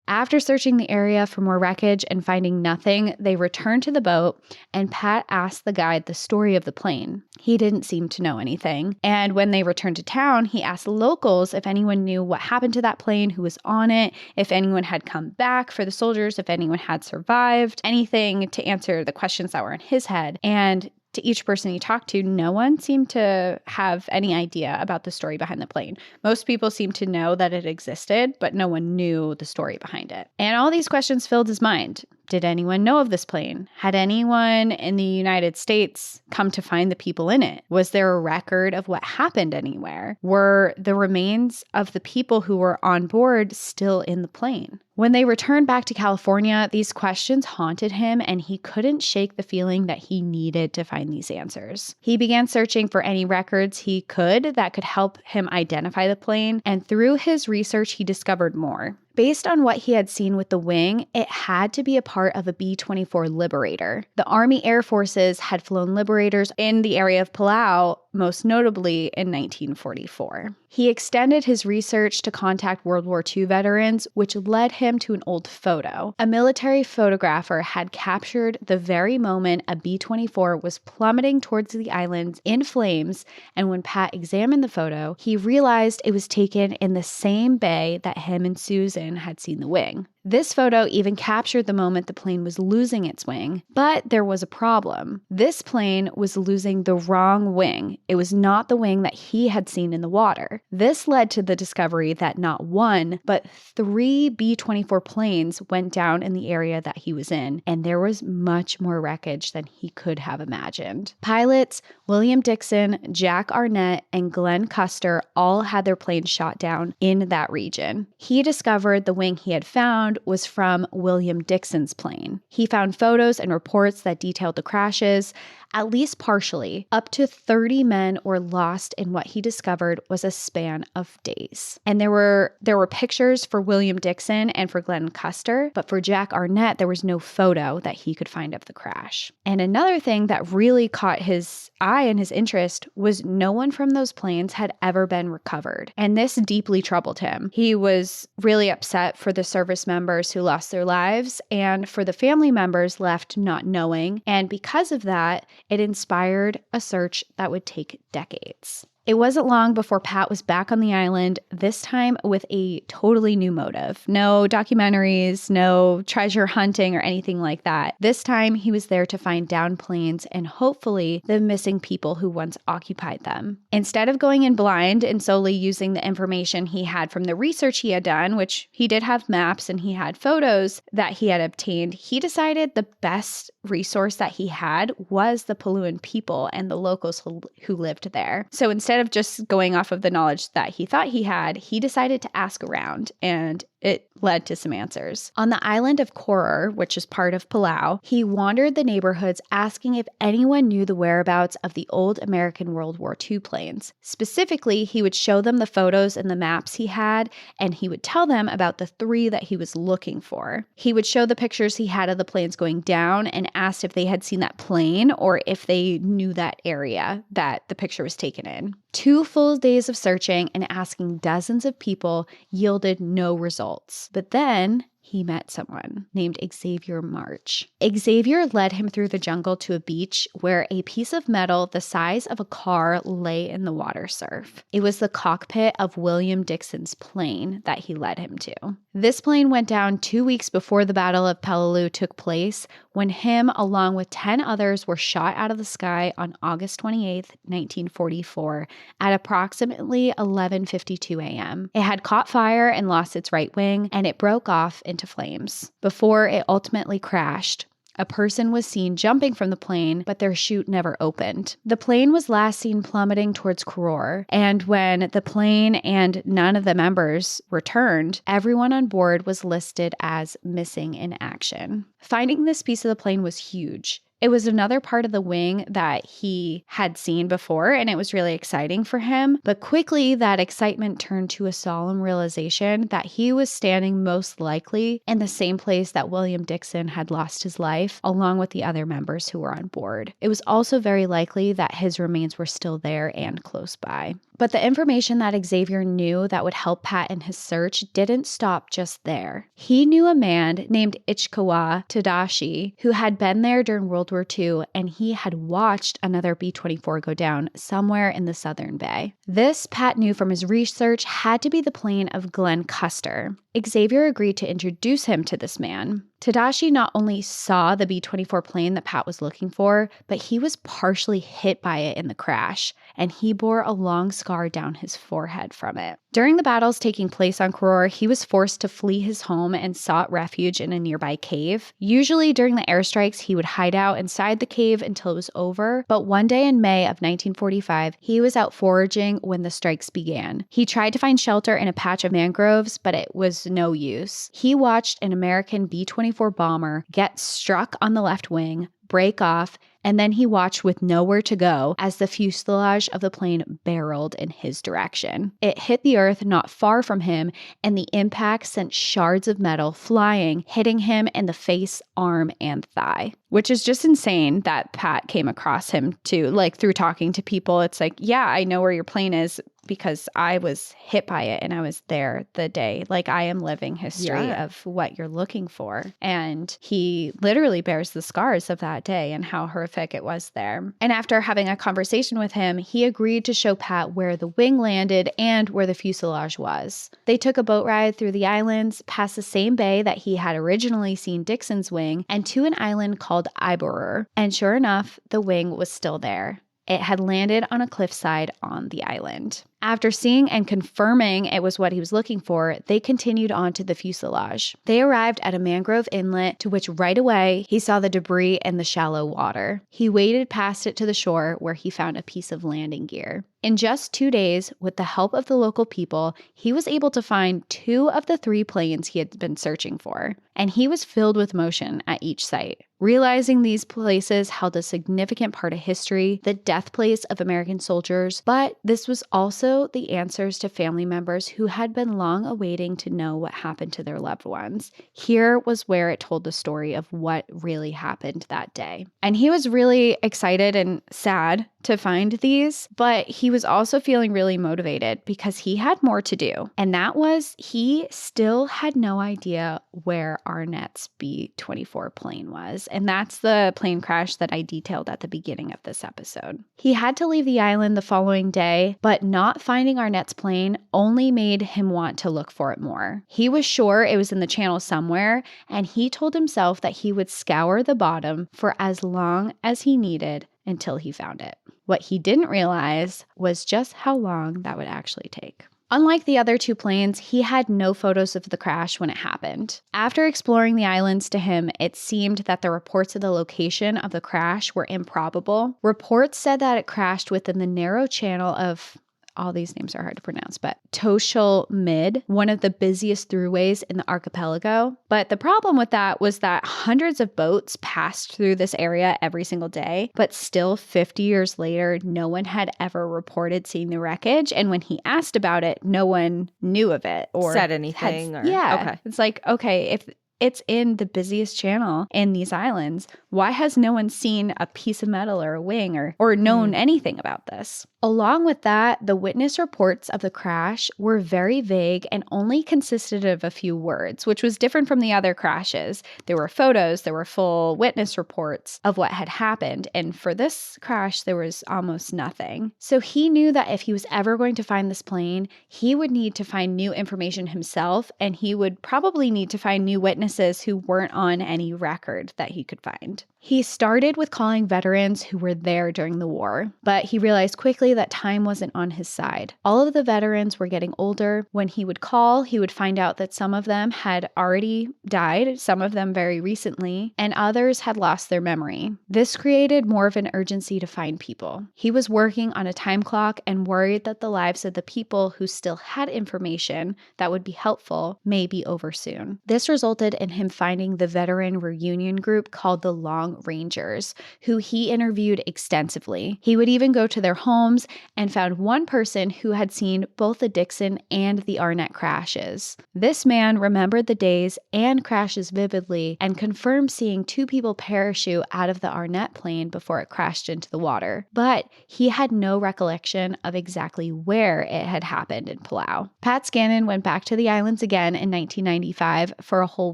After searching the area for more wreckage and finding nothing, they returned to the boat, and Pat asked the guide the story of the plane. He didn't seem to know anything. And when they returned to town, he asked locals if anyone knew what happened to that plane, who was on it, if anyone had come back for the soldiers, if anyone had survived, anything to answer the questions that were in his head. And to each person he talked to, no one seemed to have any idea about the story behind the plane. Most people seemed to know that it existed, but no one knew the story behind it. And all these questions filled his mind. Did anyone know of this plane? Had anyone in the United States come to find the people in it? Was there a record of what happened anywhere? Were the remains of the people who were on board still in the plane? When they returned back to California, these questions haunted him, and he couldn't shake the feeling that he needed to find these answers. He began searching for any records he could that could help him identify the plane, and through his research, he discovered more. Based on what he had seen with the wing, it had to be a part of a B-24 Liberator. The Army Air Forces had flown Liberators in the area of Palau, most notably in 1944. He extended his research to contact World War II veterans, which led him to an old photo. A military photographer had captured the very moment a B-24 was plummeting towards the islands in flames, and when Pat examined the photo, he realized it was taken in the same bay that him and Susan had seen the wing. This photo even captured the moment the plane was losing its wing, but there was a problem. This plane was losing the wrong wing. It was not the wing that he had seen in the water. This led to the discovery that not one, but 3 B-24 planes went down in the area that he was in, and there was much more wreckage than he could have imagined. Pilots William Dixon, Jack Arnett, and Glenn Custer all had their planes shot down in that region. He discovered the wing he had found found was from William Dixon's plane. He found photos and reports that detailed the crashes. At least partially, up to 30 men were lost in what he discovered was a span of days. And there were pictures for William Dixon and for Glenn Custer, but for Jack Arnett, there was no photo that he could find of the crash. And another thing that really caught his eye and his interest was no one from those planes had ever been recovered. And this deeply troubled him. He was really upset for the service members who lost their lives and for the family members left not knowing. And because of that, it inspired a search that would take decades. It wasn't long before Pat was back on the island, this time with a totally new motive. No documentaries, no treasure hunting or anything like that. This time he was there to find downed planes and hopefully the missing people who once occupied them. Instead of going in blind and solely using the information he had from the research he had done, which he did have maps and he had photos that he had obtained, he decided the best resource that he had was the Palauan people and the locals who lived there. So instead of just going off of the knowledge that he thought he had, he decided to ask around, and it led to some answers. On the island of Koror, which is part of Palau, he wandered the neighborhoods asking if anyone knew the whereabouts of the old American World War II planes. Specifically, he would show them the photos and the maps he had, and he would tell them about the 3 that he was looking for. He would show the pictures he had of the planes going down and asked if they had seen that plane or if they knew that area that the picture was taken in. 2 full days of searching and asking dozens of people yielded no results. But then he met someone named Xavier March. Xavier led him through the jungle to a beach where a piece of metal the size of a car lay in the water surf. It was the cockpit of William Dixon's plane that he led him to. This plane went down 2 weeks before the Battle of Palau took place, when him, along with 10 others, were shot out of the sky on August 28, 1944, at approximately 11:52 a.m. It had caught fire and lost its right wing, and it broke off into flames. Before it ultimately crashed, a person was seen jumping from the plane, but their chute never opened. The plane was last seen plummeting towards Koror, and when the plane and none of the members returned, everyone on board was listed as missing in action. Finding this piece of the plane was huge. It was another part of the wing that he had seen before, and it was really exciting for him. But quickly, that excitement turned to a solemn realization that he was standing most likely in the same place that William Dixon had lost his life, along with the other members who were on board. It was also very likely that his remains were still there and close by. But the information that Xavier knew that would help Pat in his search didn't stop just there. He knew a man named Ichikawa Tadashi who had been there during World War II, and he had watched another B-24 go down somewhere in the southern bay. This, Pat knew from his research, had to be the plane of Glenn Custer. Xavier agreed to introduce him to this man. Tadashi not only saw the B-24 plane that Pat was looking for, but he was partially hit by it in the crash, and he bore a long scar down his forehead from it. During the battles taking place on Koror, he was forced to flee his home and sought refuge in a nearby cave. Usually during the airstrikes, he would hide out inside the cave until it was over, but one day in May of 1945, he was out foraging when the strikes began. He tried to find shelter in a patch of mangroves, but it was no use. He watched an American B-24 bomber get struck on the left wing, break off, and then he watched with nowhere to go as the fuselage of the plane barreled in his direction. It hit the earth not far from him, and the impact sent shards of metal flying, hitting him in the face, arm, and thigh. Which is just insane that Pat came across him too. Like, through talking to people, it's like, yeah, I know where your plane is because I was hit by it and I was there the day. Like, I am living history of what you're looking for. And he literally bears the scars of that day and how horrific it was there. And after having a conversation with him, he agreed to show Pat where the wing landed and where the fuselage was. They took a boat ride through the islands, past the same bay that he had originally seen Dixon's wing, and to an island called Iborer. And sure enough, the wing was still there. It had landed on a cliffside on the island. After seeing and confirming it was what he was looking for, they continued on to the fuselage. They arrived at a mangrove inlet to which right away he saw the debris in the shallow water. He waded past it to the shore where he found a piece of landing gear. In just 2 days, with the help of the local people, he was able to find 2 of the 3 planes he had been searching for, and he was filled with emotion at each site. Realizing these places held a significant part of history, the death place of American soldiers, but this was also the answers to family members who had been long awaiting to know what happened to their loved ones. Here was where it told the story of what really happened that day. And he was really excited and sad to find these, but he was also feeling really motivated because he had more to do. And that was he still had no idea where Arnett's B-24 plane was. And that's the plane crash that I detailed at the beginning of this episode. He had to leave the island the following day, but not finding Arnett's plane only made him want to look for it more. He was sure it was in the channel somewhere, and he told himself that he would scour the bottom for as long as he needed until he found it. What he didn't realize was just how long that would actually take. Unlike the other 2 planes, he had no photos of the crash when it happened. After exploring the islands, to him, it seemed that the reports of the location of the crash were improbable. Reports said that it crashed within the narrow channel of, all these names are hard to pronounce, but Toshal Mid, one of the busiest throughways in the archipelago. But the problem with that was that hundreds of boats passed through this area every single day, but still 50 years later, no one had ever reported seeing the wreckage. And when he asked about it, no one knew of it or said anything. Okay. It's like, okay, if it's in the busiest channel in these islands, why has no one seen a piece of metal or a wing or known anything about this? Along with that, the witness reports of the crash were very vague and only consisted of a few words, which was different from the other crashes. There were photos, there were full witness reports of what had happened, and for this crash, there was almost nothing. So he knew that if he was ever going to find this plane, he would need to find new information himself, and he would probably need to find new witnesses who weren't on any record that he could find. He started with calling veterans who were there during the war, but he realized quickly that time wasn't on his side. All of the veterans were getting older. When he would call, he would find out that some of them had already died, some of them very recently, and others had lost their memory. This created more of an urgency to find people. He was working on a time clock and worried that the lives of the people who still had information that would be helpful may be over soon. This resulted in him finding the veteran reunion group called the Long Rangers, who he interviewed extensively. He would even go to their homes and found one person who had seen both the Dixon and the Arnett crashes. This man remembered the days and crashes vividly and confirmed seeing 2 people parachute out of the Arnett plane before it crashed into the water, but he had no recollection of exactly where it had happened in Palau. Pat Scannon went back to the islands again in 1995 for a whole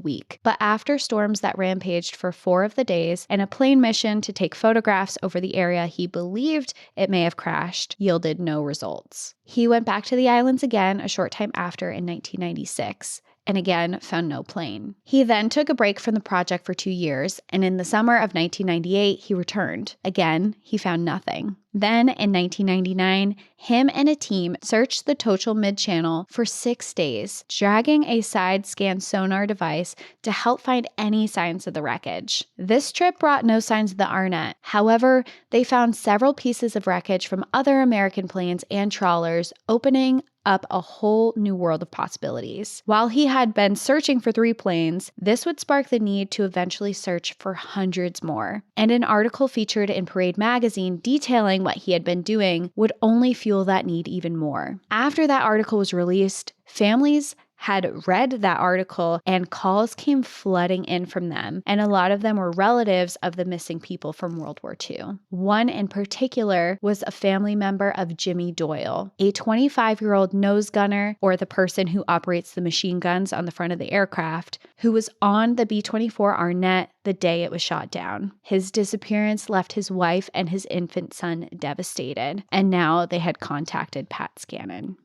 week, but after storms that rampaged for 4 of the days and a plane mission to take photographs over the area he believed it may have crashed yielded no results. He went back to the islands again a short time after in 1996. And again found no plane. He then took a break from the project for 2 years, and in the summer of 1998, he returned. Again, he found nothing. Then, in 1999, him and a team searched the Toshal Mid-Channel for 6 days, dragging a side-scan sonar device to help find any signs of the wreckage. This trip brought no signs of the Arnett. However, they found several pieces of wreckage from other American planes and trawlers, opening up a whole new world of possibilities. While he had been searching for 3 planes, this would spark the need to eventually search for hundreds more. And an article featured in Parade magazine detailing what he had been doing would only fuel that need even more. After that article was released, families had read that article and calls came flooding in from them, and a lot of them were relatives of the missing people from World War II. One in particular was a family member of Jimmy Doyle, a 25-year-old nose gunner, or the person who operates the machine guns on the front of the aircraft, who was on the B-24 Arnett the day it was shot down. His disappearance left his wife and his infant son devastated, and now they had contacted Pat Scannon.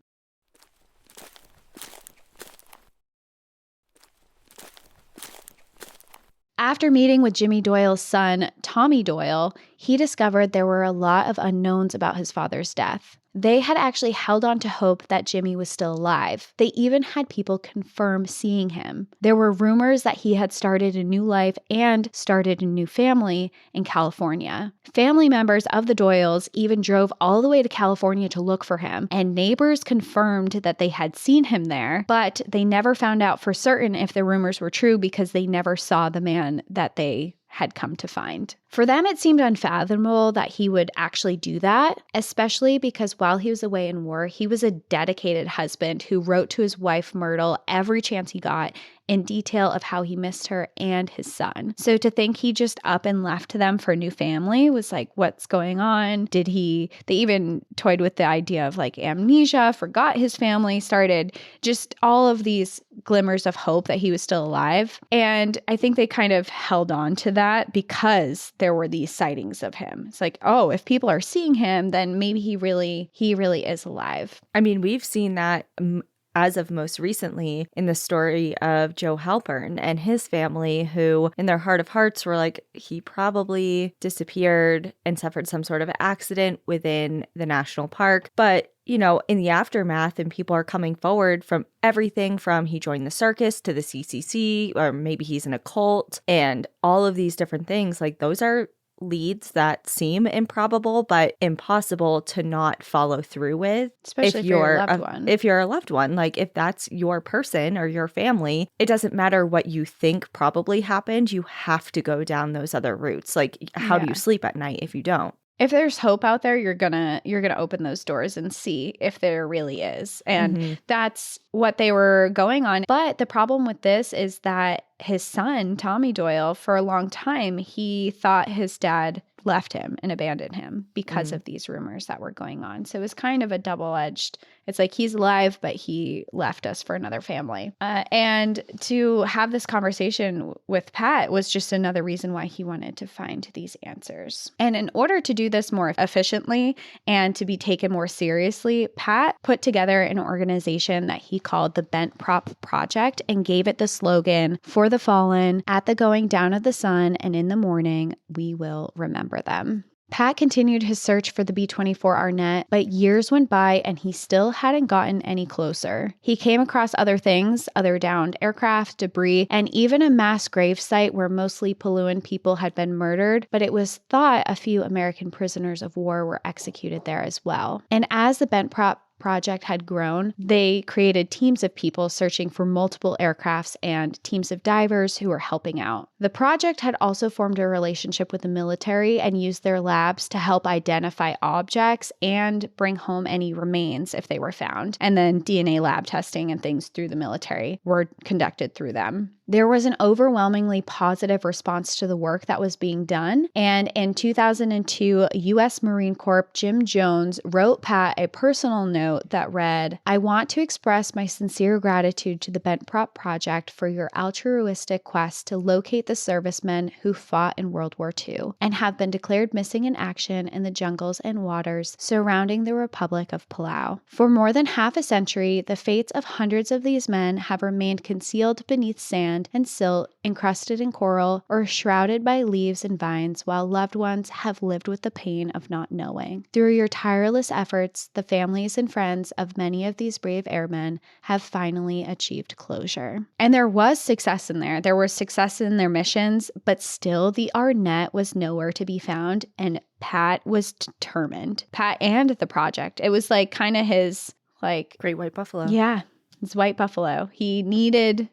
After meeting with Jimmy Doyle's son, Tommy Doyle, he discovered there were a lot of unknowns about his father's death. They had actually held on to hope that Jimmy was still alive. They even had people confirm seeing him. There were rumors that he had started a new life and started a new family in California. Family members of the Doyles even drove all the way to California to look for him, and neighbors confirmed that they had seen him there, but they never found out for certain if the rumors were true because they never saw the man that they had come to find. For them, it seemed unfathomable that he would actually do that, especially because while he was away in war, he was a dedicated husband who wrote to his wife Myrtle every chance he got in detail of how he missed her and his son. So to think he just up and left them for a new family was like, what's going on? They even toyed with the idea of like amnesia, forgot his family, started just all of these glimmers of hope that he was still alive. And I think they kind of held on to that because there were these sightings of him. It's like, oh, if people are seeing him, then maybe he really is alive. I mean, we've seen that as of most recently in the story of Joe Halpern and his family, who in their heart of hearts were like, he probably disappeared and suffered some sort of accident within the national park. But in the aftermath, and people are coming forward from everything from he joined the circus to the CCC, or maybe he's in a cult, and all of these different things, like those are leads that seem improbable but impossible to not follow through with. Especially if you're a loved one. If you're a loved one, like if that's your person or your family, it doesn't matter what you think probably happened. You have to go down those other routes. Like, how do you sleep at night if you don't? If there's hope out there, you're gonna open those doors and see if there really is. And that's what they were going on. But the problem with this is that his son, Tommy Doyle, for a long time, he thought his dad left him and abandoned him because of these rumors that were going on. So it was kind of a double-edged. It's like he's alive, but he left us for another family. And to have this conversation with Pat was just another reason why he wanted to find these answers. And in order to do this more efficiently and to be taken more seriously, Pat put together an organization that he called the Bent Prop Project and gave it the slogan, "For the fallen, at the going down of the sun, and in the morning, we will remember them." Pat continued his search for the B-24 Arnett, but years went by and he still hadn't gotten any closer. He came across other things, other downed aircraft, debris, and even a mass grave site where mostly Palauan people had been murdered, but it was thought a few American prisoners of war were executed there as well. And as the Bent Prop Project had grown, they created teams of people searching for multiple aircrafts and teams of divers who were helping out. The project had also formed a relationship with the military and used their labs to help identify objects and bring home any remains if they were found. And then DNA lab testing and things through the military were conducted through them. There was an overwhelmingly positive response to the work that was being done. And in 2002, U.S. Marine Corps Jim Jones wrote Pat a personal note that read, "I want to express my sincere gratitude to the Bent Prop Project for your altruistic quest to locate the servicemen who fought in World War II and have been declared missing in action in the jungles and waters surrounding the Republic of Palau. For more than half a century, the fates of hundreds of these men have remained concealed beneath sand and silt, encrusted in coral, or shrouded by leaves and vines, while loved ones have lived with the pain of not knowing. Through your tireless efforts, the families and friends of many of these brave airmen have finally achieved closure." And there was success in there. There was success in their missions, but still the Arnett was nowhere to be found, and Pat was determined. Pat and the project. It was like kind of his Great White Buffalo. Yeah. It's White Buffalo. He needed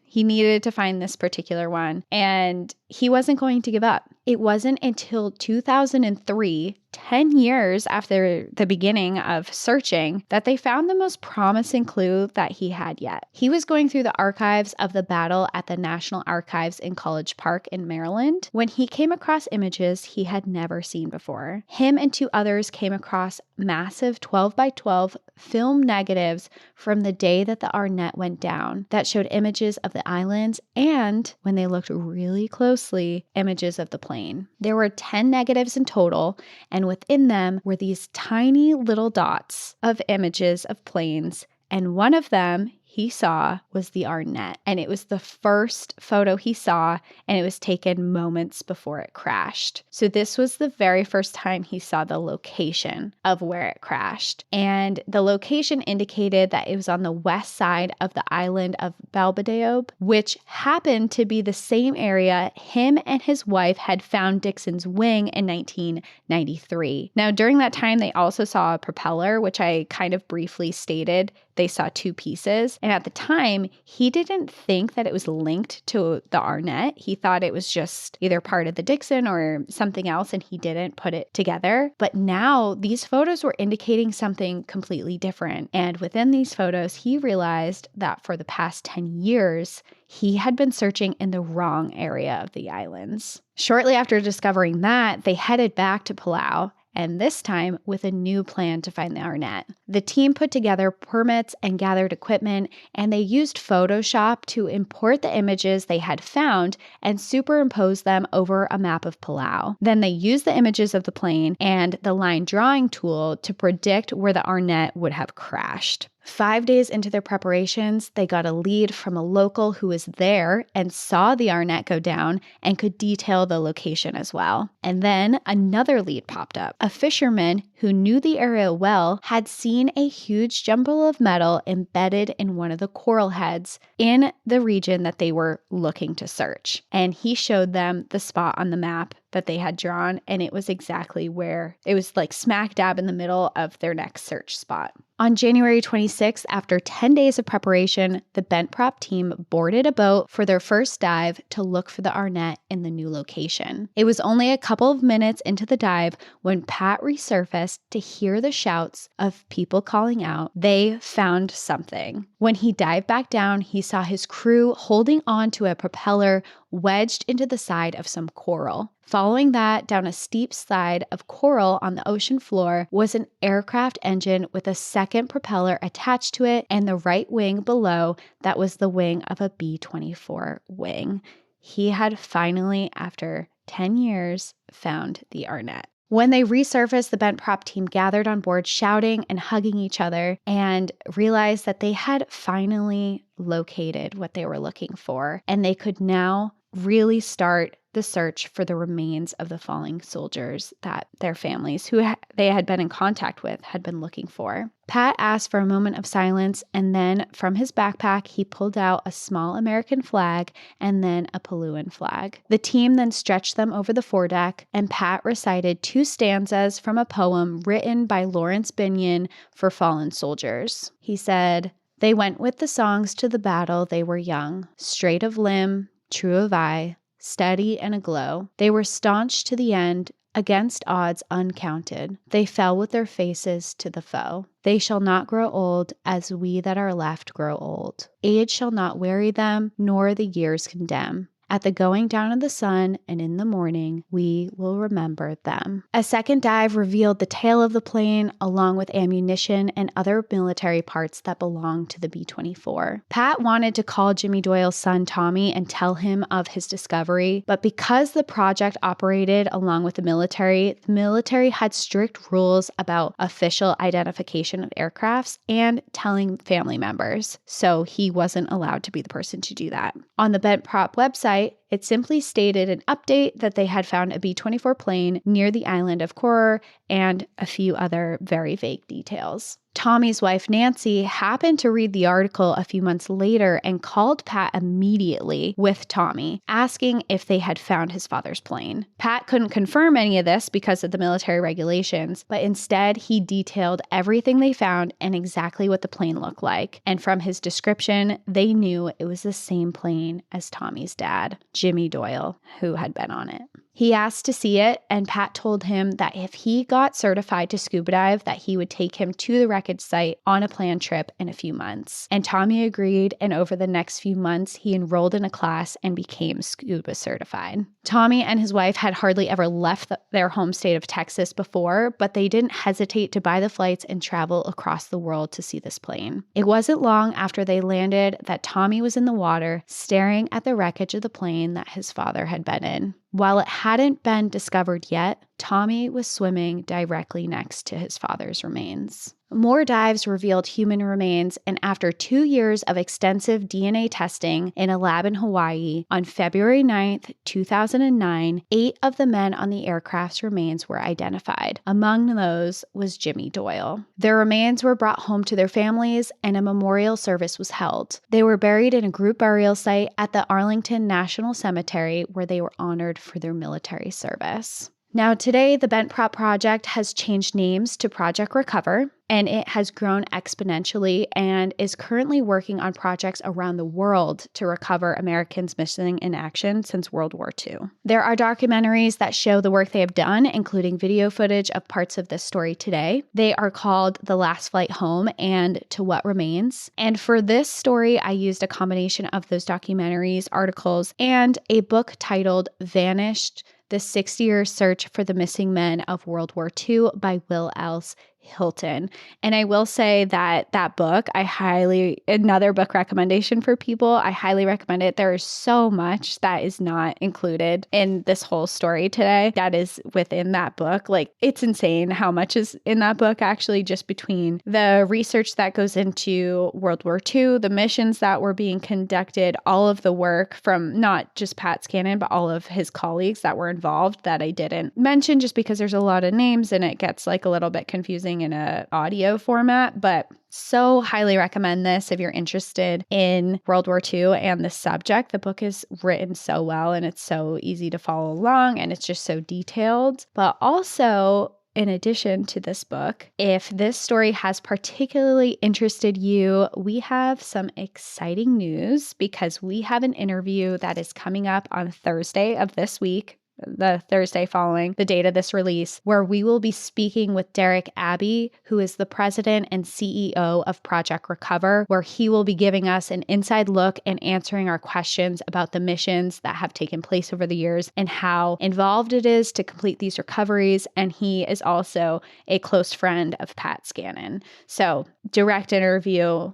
to find this particular one, and he wasn't going to give up. It wasn't until 2003, 10 years after the beginning of searching, that they found the most promising clue that he had yet. He was going through the archives of the battle at the National Archives in College Park in Maryland when he came across images he had never seen before. Him and two others came across massive 12 by 12 film negatives from the day that the Arnett went down that showed images of the islands and, when they looked really closely, images of the plane. There were 10 negatives in total, and within them were these tiny little dots of images of planes, and one of them he saw was the Arnett. And it was the first photo he saw, and it was taken moments before it crashed. So this was the very first time he saw the location of where it crashed. And the location indicated that it was on the west side of the island of Balbodeob, which happened to be the same area him and his wife had found Dixon's wing in 1993. Now, during that time, they also saw a propeller, which I kind of briefly stated. They saw two pieces. And at the time, he didn't think that it was linked to the Arnett. He thought it was just either part of the Dixon or something else, and he didn't put it together. But now these photos were indicating something completely different. And within these photos, he realized that for the past 10 years, he had been searching in the wrong area of the islands. Shortly after discovering that, they headed back to Palau, and this time with a new plan to find the Arnett. The team put together permits and gathered equipment, and they used Photoshop to import the images they had found and superimpose them over a map of Palau. Then they used the images of the plane and the line drawing tool to predict where the Arnett would have crashed. 5 days into their preparations, they got a lead from a local who was there and saw the Arnett go down and could detail the location as well. And then another lead popped up. A fisherman who knew the area well had seen a huge jumble of metal embedded in one of the coral heads in the region that they were looking to search. And he showed them the spot on the map that they had drawn, and it was exactly where it was, like smack dab in the middle of their next search spot. On January 26th, after 10 days of preparation, the bent prop team boarded a boat for their first dive to look for the Arnett in the new location. It was only a couple of minutes into the dive when Pat resurfaced to hear the shouts of people calling out, "They found something." When he dived back down, he saw his crew holding on to a propeller wedged into the side of some coral. Following that, down a steep slide of coral on the ocean floor was an aircraft engine with a second propeller attached to it and the right wing below that was the wing of a B-24 wing. He had finally, after 10 years, found the Arnett. When they resurfaced, the bent prop team gathered on board shouting and hugging each other and realized that they had finally located what they were looking for, and they could now really start the search for the remains of the falling soldiers that their families, who they had been in contact with, had been looking for. Pat asked for a moment of silence, and then from his backpack, he pulled out a small American flag and then a Palauan flag. The team then stretched them over the foredeck, and Pat recited 2 stanzas from a poem written by Lawrence Binyon for fallen soldiers. He said, "They went with the songs to the battle, they were young, straight of limb, true of eye, steady and aglow. They were staunch to the end, against odds uncounted. They fell with their faces to the foe. They shall not grow old as we that are left grow old. Age shall not weary them, nor the years condemn. At the going down of the sun and in the morning, we will remember them." A second dive revealed the tail of the plane along with ammunition and other military parts that belonged to the B-24. Pat wanted to call Jimmy Doyle's son Tommy and tell him of his discovery, but because the project operated along with the military had strict rules about official identification of aircrafts and telling family members, so he wasn't allowed to be the person to do that. On the Bent Prop website, it simply stated an update that they had found a B-24 plane near the island of Koror and a few other very vague details. Tommy's wife, Nancy, happened to read the article a few months later and called Pat immediately with Tommy, asking if they had found his father's plane. Pat couldn't confirm any of this because of the military regulations, but instead he detailed everything they found and exactly what the plane looked like. And from his description, they knew it was the same plane as Tommy's dad, Jimmy Doyle, who had been on it. He asked to see it, and Pat told him that if he got certified to scuba dive, that he would take him to the wreckage site on a planned trip in a few months. And Tommy agreed, and over the next few months, he enrolled in a class and became scuba certified. Tommy and his wife had hardly ever left their home state of Texas before, but they didn't hesitate to buy the flights and travel across the world to see this plane. It wasn't long after they landed that Tommy was in the water, staring at the wreckage of the plane that his father had been in. While it hadn't been discovered yet, Tommy was swimming directly next to his father's remains. More dives revealed human remains, and after 2 years of extensive DNA testing in a lab in Hawaii, on February 9th, 2009, 8 of the men on the aircraft's remains were identified. Among those was Jimmy Doyle. Their remains were brought home to their families, and a memorial service was held. They were buried in a group burial site at the Arlington National Cemetery, where they were honored for their military service. Now, today, the Bent Prop Project has changed names to Project Recover, and it has grown exponentially and is currently working on projects around the world to recover Americans missing in action since World War II. There are documentaries that show the work they have done, including video footage of parts of this story today. They are called The Last Flight Home and To What Remains. And for this story, I used a combination of those documentaries, articles, and a book titled Vanished: The 60-Year Search for the Missing Men of World War II by Will Else Hylton. And I will say that that book, another book recommendation for people, I highly recommend it. There is so much that is not included in this whole story today that is within that book. Like, it's insane how much is in that book, actually, just between the research that goes into World War II, the missions that were being conducted, all of the work from not just Pat Scannon, but all of his colleagues that were involved that I didn't mention just because there's a lot of names and it gets like a little bit confusing in a audio format, but so highly recommend this if you're interested in World War II and the subject. The book is written so well and it's so easy to follow along and it's just so detailed. But also, in addition to this book, if this story has particularly interested you, we have some exciting news because we have an interview that is coming up on Thursday of this week, the Thursday following the date of this release, where we will be speaking with Derek Abbey, who is the president and CEO of Project Recover, where he will be giving us an inside look and answering our questions about the missions that have taken place over the years and how involved it is to complete these recoveries. And he is also a close friend of Pat Scannon. So, direct interview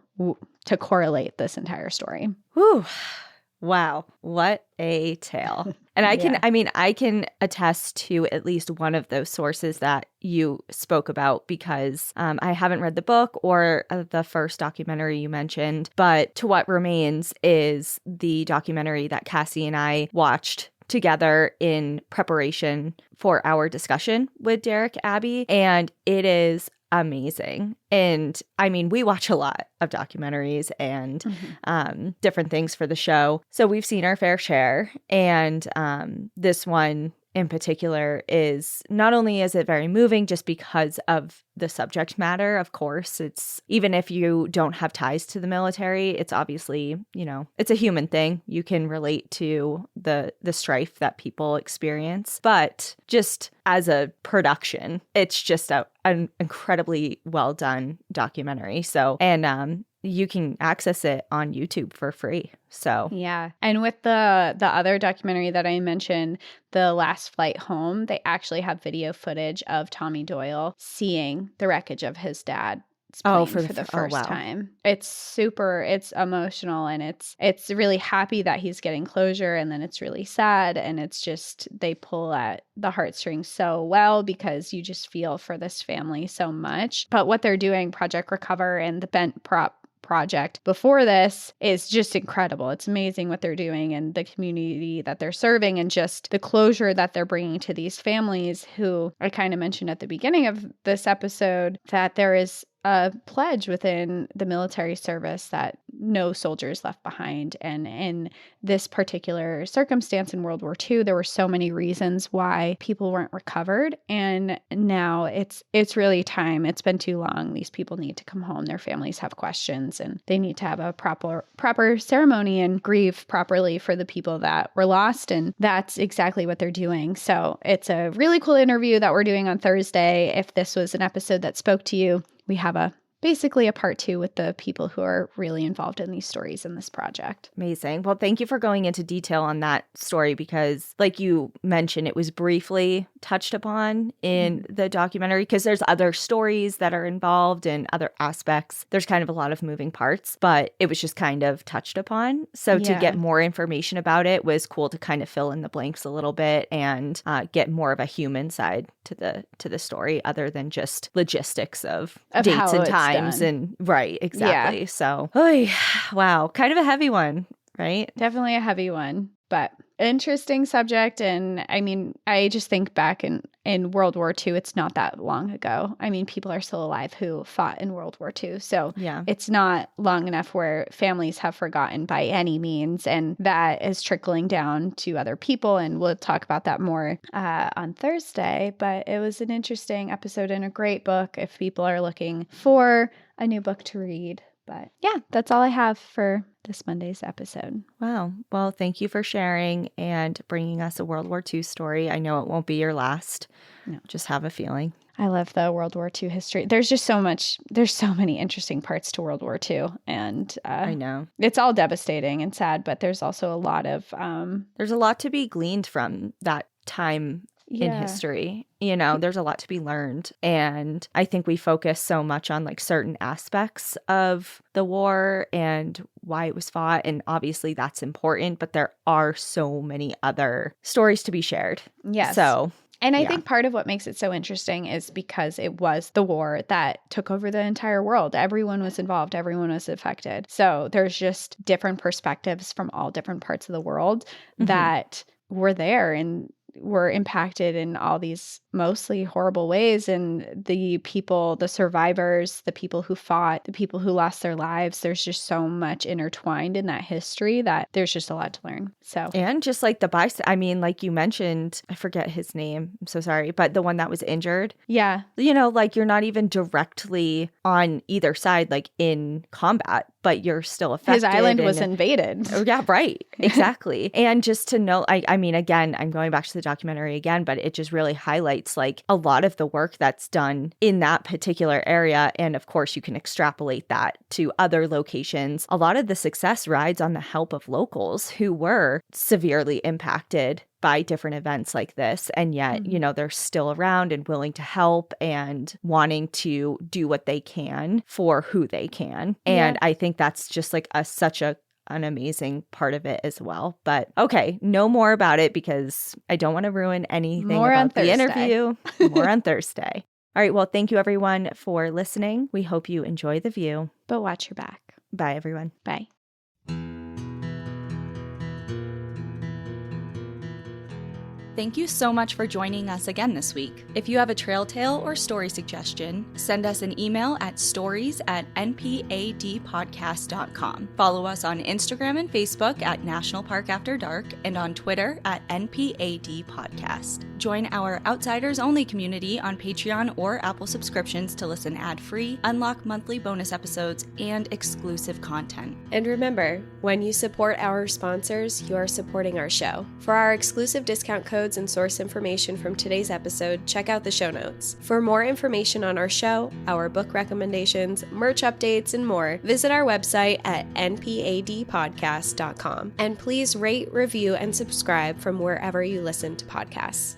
to correlate this entire story. Whew. Wow, what a tale. And I can attest to at least one of those sources that you spoke about because I haven't read the book or the first documentary you mentioned, but To What Remains is the documentary that Cassie and I watched together in preparation for our discussion with Derek Abbey, and it is amazing. And I mean, we watch a lot of documentaries and different things for the show. So we've seen our fair share. And this one in particular is not only is it very moving just because of the subject matter, of course, it's even if you don't have ties to the military, it's obviously, you know, it's a human thing. You can relate to the strife that people experience, but just as a production, it's just an incredibly well done documentary. So, and you can access it on YouTube for free. So yeah. And with the other documentary that I mentioned, The Last Flight Home, they actually have video footage of Tommy Doyle seeing the wreckage of his dad for the first time. It's emotional and it's really happy that he's getting closure, and then it's really sad, and it's just they pull at the heartstrings so well because you just feel for this family so much. But what they're doing, Project Recover and the Bent Prop Project before this, is just incredible. It's amazing what they're doing and the community that they're serving and just the closure that they're bringing to these families who I kind of mentioned at the beginning of this episode that there is a pledge within the military service that no soldiers left behind. And in this particular circumstance in World War II, there were so many reasons why people weren't recovered. And now it's really time. It's been too long. These people need to come home. Their families have questions and they need to have a proper ceremony and grieve properly for the people that were lost. And that's exactly what they're doing. So it's a really cool interview that we're doing on Thursday. If this was an episode that spoke to you, we have basically a part 2 with the people who are really involved in these stories in this project. Amazing. Well, thank you for going into detail on that story because, like you mentioned, it was briefly touched upon in the documentary because there's other stories that are involved and other aspects. There's kind of a lot of moving parts, but it was just kind of touched upon. So to get more information about it was cool to kind of fill in the blanks a little bit and get more of a human side to the story other than just logistics of dates and times and right, exactly. Yeah. So, wow, kind of a heavy one, right? Definitely a heavy one, but interesting subject. And I mean, I just think back in World War II, it's not that long ago. I mean, people are still alive who fought in World War II. So it's not long enough where families have forgotten by any means. And that is trickling down to other people. And we'll talk about that more on Thursday. But it was an interesting episode and a great book if people are looking for a new book to read. But yeah, that's all I have for this Monday's episode. Wow. Well, thank you for sharing and bringing us a World War II story. I know it won't be your last. No. Just have a feeling. I love the World War II history. There's just so many interesting parts to World War II. And I know. It's all devastating and sad, but there's also a lot of... there's a lot to be gleaned from that time in history. You know, there's a lot to be learned. And I think we focus so much on like certain aspects of the war and why it was fought. And obviously that's important, but there are so many other stories to be shared. Yes. So... And I think part of what makes it so interesting is because it was the war that took over the entire world. Everyone was involved. Everyone was affected. So there's just different perspectives from all different parts of the world that were there and were impacted in all these mostly horrible ways. And the people, the survivors, the people who fought, the people who lost their lives, there's just so much intertwined in that history that there's just a lot to learn. So, and just like I mean, like you mentioned, I forget his name. I'm so sorry, but the one that was injured. Yeah. You know, like you're not even directly on either side, like in combat, but you're still affected. His island was invaded. Yeah, right. Exactly. And just to know, I mean, again, I'm going back to the documentary again, but it just really highlights like a lot of the work that's done in that particular area. And of course, you can extrapolate that to other locations. A lot of the success rides on the help of locals who were severely impacted by different events like this. And yet, you know, they're still around and willing to help and wanting to do what they can for who they can. And I think that's just like such an amazing part of it as well. But okay, no more about it because I don't want to ruin anything about the interview. More on Thursday. All right. Well, thank you everyone for listening. We hope you enjoy the view. But watch your back. Bye, everyone. Bye. Thank you so much for joining us again this week. If you have a trail tale or story suggestion, send us an email at stories@npadpodcast.com. Follow us on Instagram and Facebook at National Park After Dark and on Twitter at NPAD Podcast. Join our Outsiders Only community on Patreon or Apple subscriptions to listen ad-free, unlock monthly bonus episodes, and exclusive content. And remember, when you support our sponsors, you are supporting our show. For our exclusive discount codes and source information from today's episode, check out the show notes. For more information on our show, our book recommendations, merch updates, and more, visit our website at npadpodcast.com. And please rate, review, and subscribe from wherever you listen to podcasts.